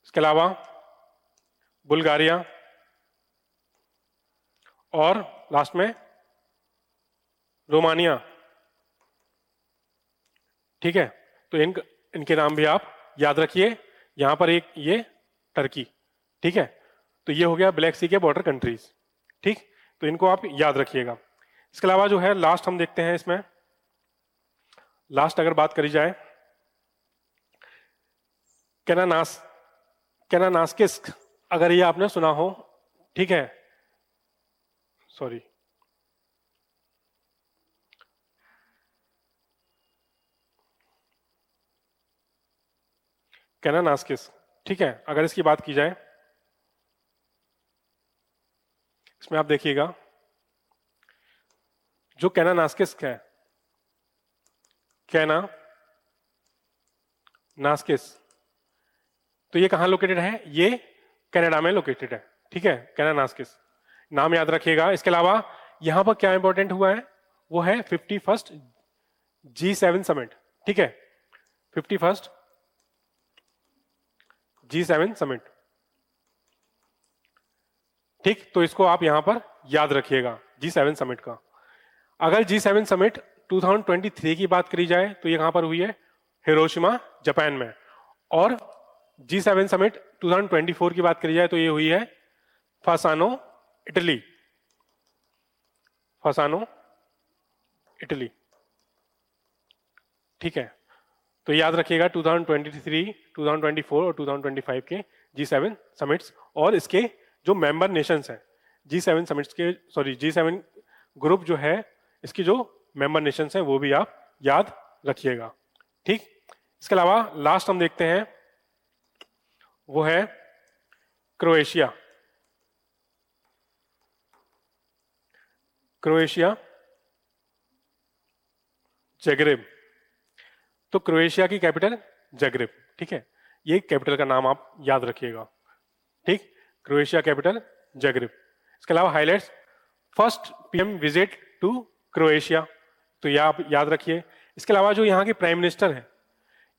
इसके अलावा बुल्गारिया, और लास्ट में रोमानिया। ठीक है, तो इनके नाम भी आप याद रखिए। यहां पर एक ये टर्की। ठीक है, तो ये हो गया ब्लैक सी के बॉर्डर कंट्रीज। ठीक, तो इनको आप याद रखिएगा। इसके अलावा जो है लास्ट हम देखते हैं, इसमें लास्ट अगर बात करी जाए, कैनानास्किस, अगर ये आपने सुना हो, ठीक है, सॉरी, कैनानास्किस, ठीक है, अगर इसकी बात की जाए, इसमें आप देखिएगा जो कैनानास्किस है, कैनानास्किस, तो ये कहां लोकेटेड है? ये कनाडा में लोकेटेड है। ठीक है, कैनानास्किस, नाम याद रखिएगा। इसके अलावा यहां पर क्या इंपॉर्टेंट हुआ है, वो है 51st G7 समिट। ठीक है, 51st G7 समिट। ठीक, तो इसको आप यहां पर याद रखिएगा, G7 समिट का। अगर G7 समिट 2023 की बात करी जाए तो ये कहां पर हुई है? हिरोशिमा, जापान में। और G7 समिट 2024 की बात करी जाए तो ये हुई है फसानो, इटली, फसानो, इटली। ठीक है, तो याद रखिएगा 2023, 2024 और 2025 के G7 समिट्स, और इसके जो मेंबर नेशंस हैं G7 समिट्स के, सॉरी, G7 ग्रुप जो है, इसकी जो मेंबर नेशंस हैं वो भी आप याद रखिएगा। ठीक, इसके अलावा लास्ट हम देखते हैं, वो है क्रोएशिया। Croatia, Zagreb. तो क्रोएशिया की कैपिटल जगरेब। ठीक है, ये कैपिटल का नाम आप याद रखिएगा। ठीक, क्रोएशिया कैपिटल जगरेब। इसके अलावा highlights, first PM visit to Croatia, तो ये आप याद रखिए। इसके अलावा जो यहाँ के प्राइम मिनिस्टर हैं,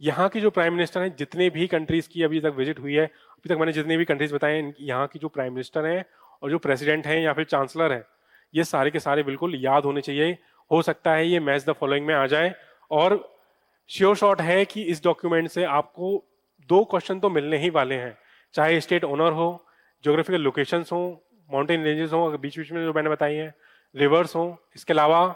यहाँ की जो प्राइम मिनिस्टर हैं, जितने भी कंट्रीज की अभी तक विजिट हुई है, अभी तक मैंने जितने भी कंट्रीज बताए हैं, यहाँ की जो प्राइम मिनिस्टर हैं और जो प्रेसिडेंट हैं या फिर चांसलर हैं, ये सारे के सारे बिल्कुल याद होने चाहिए। हो सकता है ये मैच द फॉलोइंग में आ जाए, और श्योर शॉट है कि इस डॉक्यूमेंट से आपको 2 क्वेश्चन तो मिलने ही वाले हैं, चाहे स्टेट ओनर हो, ज्योग्राफिकल लोकेशंस हो, माउंटेन रेंजेस हो, बीच बीच में जो मैंने बताई हैं, रिवर्स हो। इसके अलावा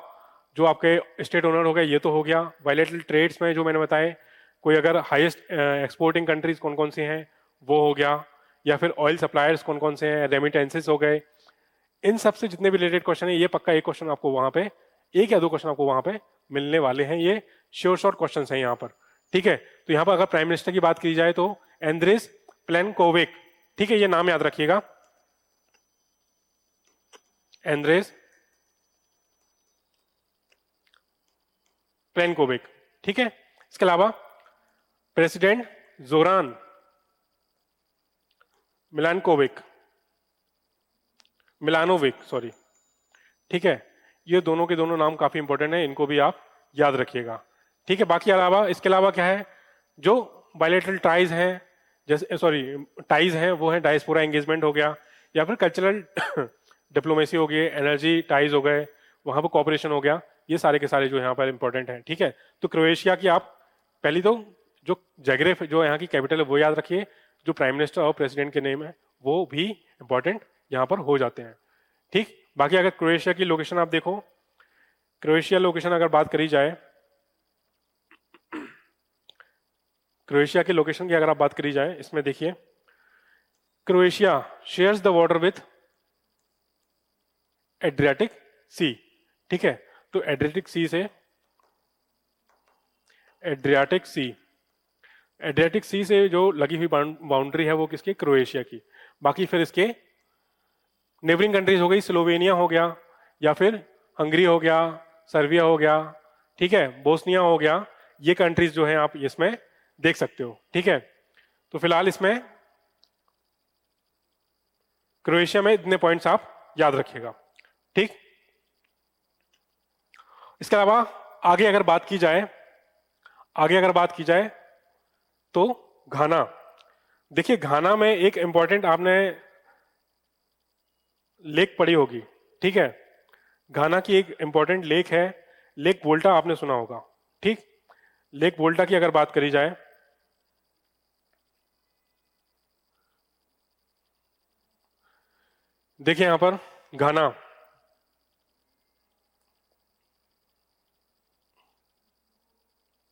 जो आपके स्टेट ओनर हो गया, ये तो हो गया। बायलैटरल ट्रेड्स में जो मैंने बताए, कोई अगर हाईएस्ट एक्सपोर्टिंग कंट्रीज कौन कौन सी हैं वो हो गया, या फिर ऑयल सप्लायर्स कौन कौन से हैं, रेमिटेंसेस हो गए। इन सब से जितने भी रिलेटेड क्वेश्चन है, ये पक्का एक क्वेश्चन आपको वहां पे, 1 या 2 क्वेश्चन आपको वहां पे मिलने वाले हैं। ये श्योर शॉर्ट क्वेश्चन हैं यहाँ पर। ठीक है, तो यहाँ पर अगर प्राइम मिनिस्टर की बात की जाए तो एंड्रेस प्लेनकोविक। ठीक है, ये नाम याद रखिएगा, एंड्रेस प्लेनकोविक। ठीक है, इसके अलावा प्रेसिडेंट जोरान मिलानोविक, सॉरी। ठीक है, ये दोनों के दोनों नाम काफी इंपॉर्टेंट है, इनको भी आप याद रखिएगा। ठीक है, बाकी अलावा इसके अलावा क्या है, जो बायलैटरल टाइज हैं, जैसे सॉरी टाइज हैं, वो है डायस्पोरा एंगेजमेंट हो गया, या फिर कल्चरल डिप्लोमेसी हो गई, एनर्जी टाइज हो गए, वहां पर कॉपरेशन हो गया। ये सारे के सारे जो यहाँ पर इंपॉर्टेंट हैं। ठीक है, तो क्रोएशिया की आप पहली तो जो जगरेब जो यहाँ की कैपिटल है वो याद रखिए, जो प्राइम मिनिस्टर और प्रेसिडेंट के नेम है वो भी इंपॉर्टेंट यहाँ पर हो जाते हैं। ठीक, बाकी अगर क्रोएशिया की लोकेशन आप देखो, क्रोएशिया लोकेशन अगर बात करी जाए, क्रोएशिया की लोकेशन की अगर आप बात करी जाए, इसमें देखिए, Croatia shares the border with Adriatic Sea. ठीक है, तो एड्रियाटिक सी से एड्रियाटिक सी। एड्रियाटिक सी से जो लगी हुई बाउंड्री है वो किसकी, क्रोएशिया की। बाकी फिर इसके नेबरिंग कंट्रीज हो गई, स्लोवेनिया हो गया, या फिर हंगरी हो गया, सर्बिया हो गया, ठीक है, बोस्निया हो गया। ये कंट्रीज जो है आप इसमें देख सकते हो, ठीक है। तो फिलहाल इसमें क्रोएशिया में इतने पॉइंट्स आप याद रखिएगा, ठीक। इसके अलावा आगे अगर बात की जाए, आगे अगर बात की जाए तो घाना। देखिए घाना में एक इंपॉर्टेंट आपने लेक पढ़ी होगी, ठीक है। घाना की एक इंपॉर्टेंट लेक है, लेक वोल्टा, आपने सुना होगा, ठीक। लेक वोल्टा की अगर बात करी जाए, देखिए यहां पर घाना,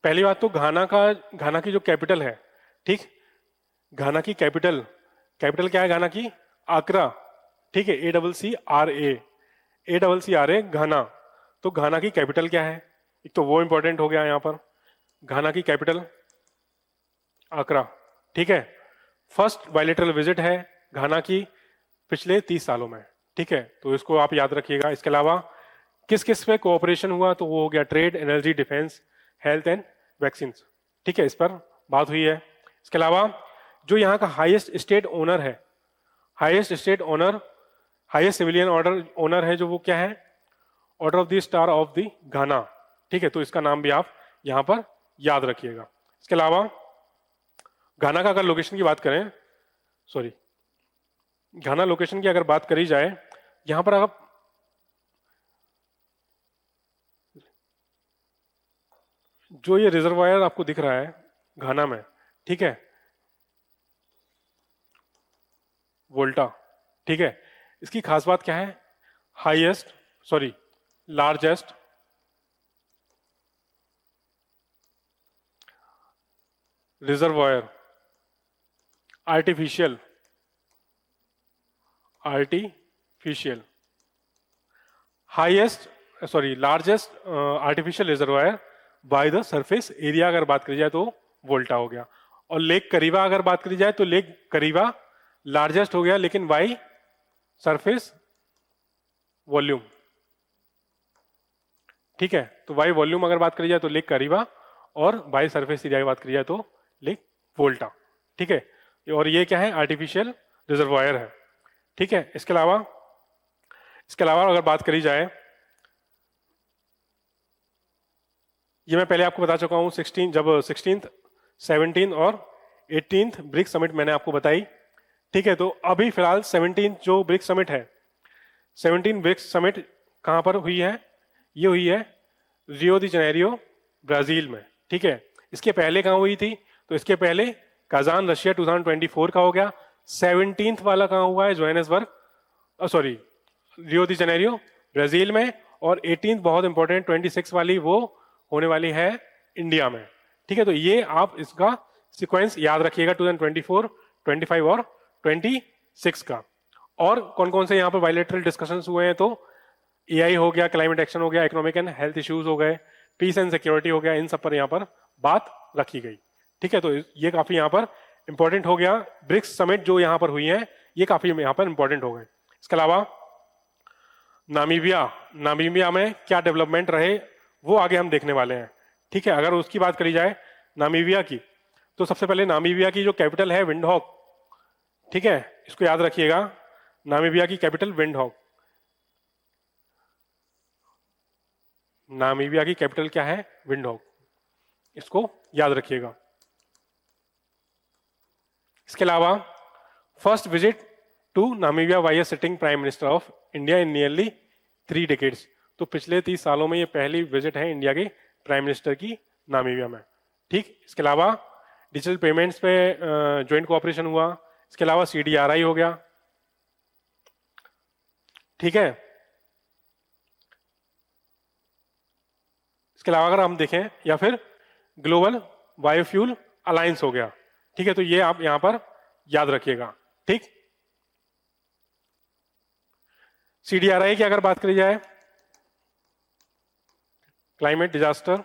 पहली बात तो घाना की जो कैपिटल है, ठीक, घाना की कैपिटल, कैपिटल क्या है घाना की, आकरा, ठीक है, A double C R A घाना। तो घाना की कैपिटल क्या है, एक तो वो इंपॉर्टेंट हो गया यहां पर, घाना की कैपिटल आकरा, ठीक है। फर्स्ट बायलेटरल विजिट है घाना की पिछले 30 सालों में, ठीक है, तो इसको आप याद रखिएगा। इसके अलावा किस किस पे कोऑपरेशन हुआ, तो वो हो गया trade, energy, defence, health and vaccine, ठीक है, इस पर बात हुई है। इसके अलावा जो यहाँ का हाईएस्ट स्टेट ओनर है, highest state honour, highest civilian order honour है जो, वो क्या है, order of the star of the Ghana, ठीक है, तो इसका नाम भी आप यहां पर याद रखिएगा। इसके अलावा घाना का अगर लोकेशन की बात करें, सॉरी, घाना लोकेशन की अगर बात करी जाए, यहां पर आप जो ये रिजर्वायर आपको दिख रहा है घाना में, ठीक है, वोल्टा, ठीक है, इसकी खास बात क्या है, highest, sorry, largest reservoir, artificial highest, sorry, largest artificial reservoir by the surface area अगर बात करी जाए तो वोल्टा हो गया। और लेक करीबा अगर बात करी जाए तो लेक करीबा लार्जेस्ट हो गया, लेकिन बाई सरफेस वॉल्यूम, ठीक है, तो बाई वॉल्यूम अगर बात करी जाए तो लेक करीबा, और बाई सरफेस एरिया की बात करी जाए तो लेक वोल्टा, ठीक है। और ये क्या है, आर्टिफिशियल रिजर्वायर है, ठीक है। इसके अलावा अगर बात करी जाए, ये मैं पहले आपको बता चुका हूं, 16th 17th और 18th ब्रिक्स समिट मैंने आपको बताई, ठीक है। तो अभी फिलहाल 17th जो ब्रिक्स समिट है, 17 ब्रिक्स समिट कहां पर हुई है, ये हुई है रियो दी जनेरियो ब्राजील में, ठीक है। इसके पहले कहां हुई थी, तो इसके पहले काजान रशिया 2024 का हो गया। 17th वाला कहां हुआ है, जोहानिसबर्ग, सॉरी, रियो दी जनेरियो ब्राजील में। और 18th बहुत इंपॉर्टेंट 26 वाली वो होने वाली है इंडिया में, ठीक है। तो ये आप इसका सीक्वेंस याद रखिएगा, 2024, 25 और 26 का। और कौन कौन से यहाँ पर बायलैटरल डिस्कशंस हुए हैं, तो एआई हो गया, क्लाइमेट एक्शन हो गया, इकोनॉमिक एंड हेल्थ इश्यूज हो गए, पीस एंड सिक्योरिटी हो गया, इन सब पर यहाँ पर बात रखी गई, ठीक है। तो ये काफी यहाँ पर इंपॉर्टेंट हो गया। ब्रिक्स समिट जो यहाँ पर हुई है ये काफी यहाँ पर इंपॉर्टेंट हो गए। इसके अलावा नामीबिया में क्या डेवलपमेंट रहे वो आगे हम देखने वाले हैं, ठीक है। अगर उसकी बात करी जाए नामीबिया की, तो सबसे पहले नामीबिया की जो कैपिटल है विंडहॉक, ठीक है, इसको याद रखिएगा, नामीबिया की कैपिटल विंडहॉक। नामीबिया की कैपिटल क्या है, विंडहॉक, इसको याद रखिएगा। इसके अलावा first visit to Namibia by a sitting prime minister of India in nearly 3 decades, तो पिछले 30 सालों में ये पहली विजिट है इंडिया के प्राइम मिनिस्टर की नामीबिया में, ठीक। इसके अलावा डिजिटल पेमेंट्स पे ज्वाइंट कोऑपरेशन हुआ। इसके अलावा CDRI हो गया, ठीक है। इसके अलावा अगर हम देखें, या फिर ग्लोबल बायोफ्यूल अलायंस हो गया, ठीक है। तो ये आप यहां पर याद रखिएगा, ठीक। CDRI की अगर बात करी जाए, क्लाइमेट डिजास्टर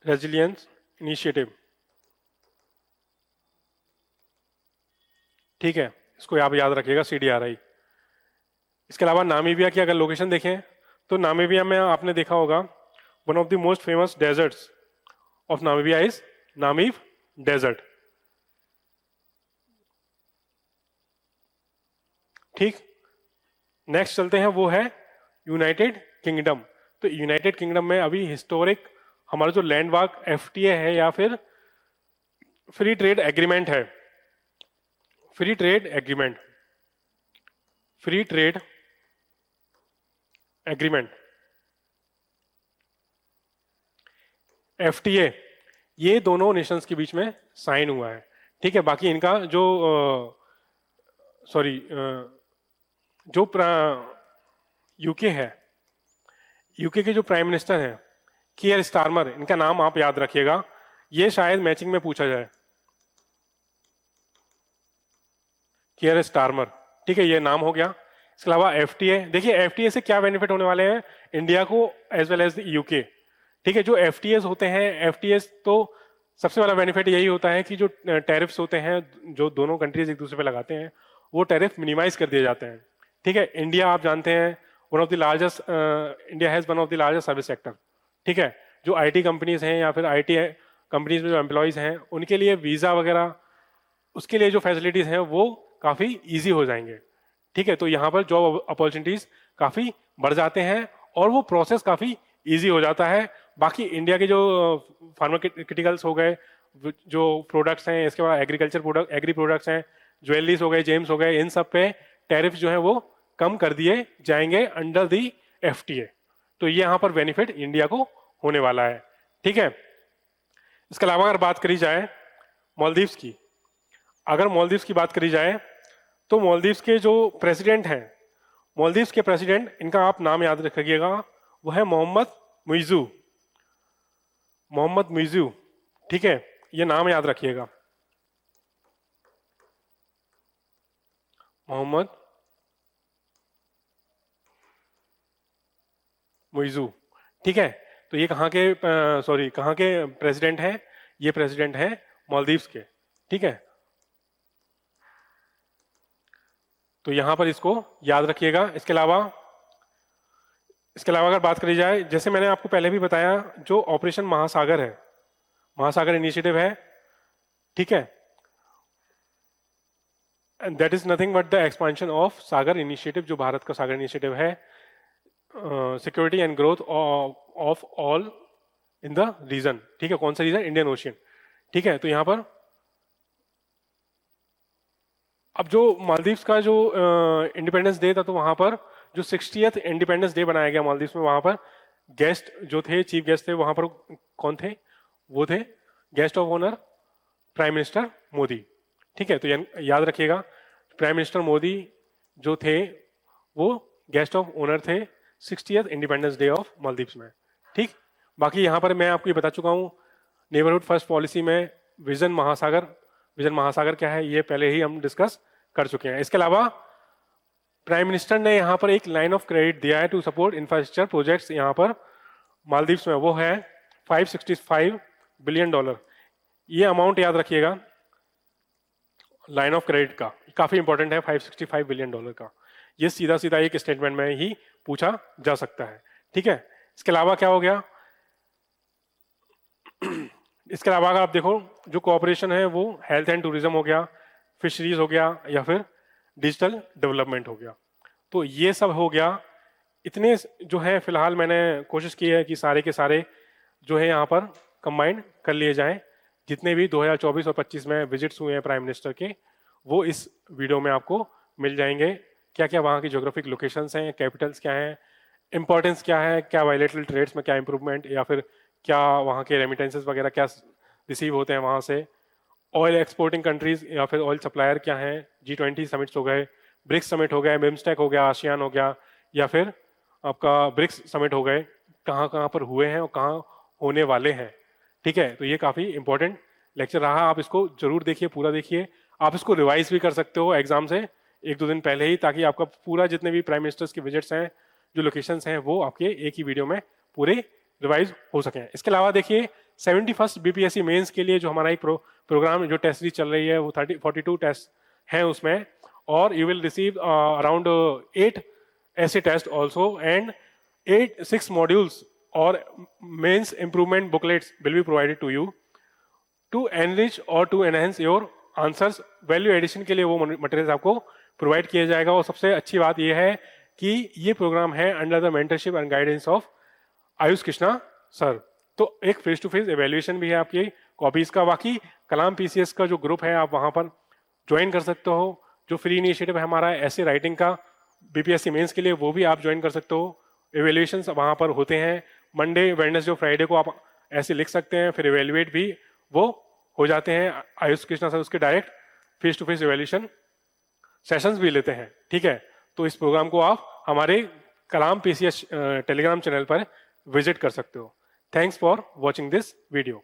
रेजिलियंस इनिशिएटिव, ठीक है, इसको आप याद रखिएगा, CDRI। इसके अलावा नामीबिया की अगर लोकेशन देखें तो नामीबिया में आपने देखा होगा one of the most famous deserts of Namibia is Namib desert, ठीक। नेक्स्ट चलते हैं, वो है यूनाइटेड किंगडम। तो यूनाइटेड किंगडम में अभी हिस्टोरिक हमारा जो लैंडमार्क FTA है या फिर फ्री ट्रेड एग्रीमेंट है, free trade agreement, free trade agreement FTA, ये दोनों नेशंस के बीच में साइन हुआ है, ठीक है। बाकी इनका जो जो यूके है, यूके के जो प्राइम मिनिस्टर हैं कियर स्टारमर, इनका नाम आप याद रखिएगा, ये शायद मैचिंग में पूछा जाए, कियर स्टारमर, ठीक है, ये नाम हो गया। इसके अलावा FTA, देखिए FTA से क्या बेनिफिट होने वाले हैं इंडिया को एज वेल एज यूके, ठीक है। जो FTAs होते हैं, FTAs तो सबसे बड़ा बेनिफिट यही होता है कि जो टैरिफ्स होते हैं जो दोनों कंट्रीज एक दूसरे पे लगाते हैं, वो टैरिफ मिनिमाइज कर दिए जाते हैं, ठीक है। इंडिया आप जानते हैं one of the largest, India has one of the largest service sector, ठीक है। जो IT कंपनीज हैं या फिर IT कंपनीज में जो एम्प्लॉयज हैं, उनके लिए वीजा वगैरह, उसके लिए जो फैसिलिटीज हैं वो काफी इजी हो जाएंगे, ठीक है। तो यहाँ पर जॉब अपॉर्चुनिटीज काफी बढ़ जाते हैं और वो प्रोसेस काफी इजी हो जाता है। बाकी इंडिया के जो फार्मास्यूटिकल्स हो गए, जो प्रोडक्ट्स हैं, इसके बाद एग्रीकल्चर प्रोडक्ट, एग्री प्रोडक्ट्स हैं, ज्वेलरीज हो गए, जेम्स हो गए, इन सब पे टैरिफ जो है वो कम कर दिए जाएंगे अंडर दी FTA। तो ये यहाँ पर बेनिफिट इंडिया को होने वाला है, ठीक है। इसके अलावा अगर बात करी जाए मालदीव्स की, अगर मालदीव्स की बात करी जाए तो मालदीव्स के जो प्रेसिडेंट हैं, मालदीव्स के प्रेसिडेंट, इनका आप नाम याद रखिएगा, वो है मोहम्मद मुइज़ू, मोहम्मद मुइज़ू, ठीक है, ये नाम याद रखिएगा, मोहम्मद मुइज़ू, ठीक है। तो ये कहाँ के कहाँ के प्रेसिडेंट हैं? ये प्रेसिडेंट हैं मालदीव्स के, ठीक है। तो यहां पर इसको याद रखिएगा। इसके अलावा अगर बात करी जाए, जैसे मैंने आपको पहले भी बताया, जो ऑपरेशन महासागर है, महासागर इनिशिएटिव है, ठीक है, and that is nothing but the expansion of SAGAR initiative, जो भारत का सागर इनिशिएटिव है, security and growth of all in the region, ठीक है। कौन सा रीजन? इंडियन ओशियन, ठीक है। तो यहां पर अब जो मालदीव्स का जो इंडिपेंडेंस डे था, तो वहां पर जो 60th इंडिपेंडेंस डे बनाया गया मालदीव्स में, वहां पर गेस्ट जो थे, चीफ गेस्ट थे, वहां पर कौन थे? वो थे guest of honour prime minister Modi, ठीक है। तो याद रखिएगा, प्राइम मिनिस्टर मोदी जो थे वो गेस्ट ऑफ ऑनर थे 60th independence day of Maldives में, ठीक। बाकी यहाँ पर मैं आपको ये बता चुका हूँ, नेबरहुड फर्स्ट पॉलिसी में विजन महासागर क्या है, ये पहले ही हम डिस्कस कर चुके हैं। इसके अलावा प्राइम मिनिस्टर ने यहाँ पर एक लाइन ऑफ क्रेडिट दिया है टू सपोर्ट इंफ्रास्ट्रक्चर प्रोजेक्ट्स, यहाँ पर मालदीव्स में, वो है $565 बिलियन। ये अमाउंट याद रखिएगा लाइन ऑफ क्रेडिट का, काफी इंपॉर्टेंट है, $565 बिलियन का। ये सीधा सीधा एक स्टेटमेंट में ही पूछा जा सकता है, ठीक है। इसके अलावा क्या हो गया? इसके अलावा अगर आप देखो, जो कोऑपरेशन है वो हेल्थ एंड टूरिज्म हो गया, फिशरीज हो गया, या फिर डिजिटल डेवलपमेंट हो गया। तो ये सब हो गया। इतने जो है फिलहाल मैंने कोशिश की है कि सारे के सारे जो है यहाँ पर कंबाइंड कर लिए जाएं। जितने भी 2024 और 25 में विजिट्स हुए हैं प्राइम मिनिस्टर के, वो इस वीडियो में आपको मिल जाएंगे। क्या क्या वहाँ की ज्योग्राफिक लोकेशंस हैं, कैपिटल्स क्या हैं, इंपॉर्टेंस क्या है, क्या बायलैटरल ट्रेड्स में क्या इंप्रूवमेंट, या फिर क्या वहाँ के रेमिटेंसेस वगैरह क्या रिसीव होते हैं वहाँ से, ऑयल एक्सपोर्टिंग कंट्रीज या फिर ऑयल सप्लायर क्या हैं, G20 समिट्स हो गए, ब्रिक्स समिट हो गया, बिम्स्टेक हो गया, आसियान हो गया, या फिर आपका ब्रिक्स समिट हो गए, कहाँ कहाँ पर हुए हैं और कहाँ होने वाले हैं, ठीक है। तो ये काफ़ी इंपॉर्टेंट लेक्चर रहा, आप इसको जरूर देखिए, पूरा देखिए। आप इसको रिवाइज भी कर सकते हो एग्जाम से 1-2 दिन पहले ही, ताकि आपका पूरा जितने भी प्राइम मिनिस्टर्स की विजिट्स हैं, जो लोकेशंस हैं, वो आपके एक ही वीडियो में पूरे रिवाइज हो सकें। इसके अलावा देखिए, 71st बीपीएससी मेंस के लिए जो हमारा एक प्रोग्राम जो टेस्ट सीरीज चल रही है वो 42 टेस्ट हैं उसमें, और यू विल रिसीव अराउंड 8 ऐसे टेस्ट ऑल्सो एंड 6 मॉड्यूल्स और mains improvement booklets will be provided to you to enrich और to enhance your answers. Value addition के लिए वो मटेरियल आपको प्रोवाइड किया जाएगा। और सबसे अच्छी बात यह है कि ये प्रोग्राम है under the mentorship and guidance of Ayush Krishna sir. तो एक फेस टू फेस एवेल्युएशन भी है आपकी कॉपीज का। बाकी कलाम पीसीएस का जो ग्रुप है आप वहां पर ज्वाइन कर सकते हो। जो फ्री इनिशिएटिव है हमारा ऐसे राइटिंग का बीपीएससी मेंस के लिए, वो भी आप ज्वाइन कर सकते हो। एवेल्युएशन वहां पर होते हैं मंडे वेडनेसडे फ्राइडे को, आप ऐसे लिख सकते हैं, फिर एवेल्युएट भी वो हो जाते हैं। आयुष कृष्णा सर उसके direct face to face evaluation sessions भी लेते हैं, ठीक है। तो इस प्रोग्राम को आप हमारे कलाम पीसीएस टेलीग्राम चैनल पर विजिट कर सकते हो। Thanks for watching this video.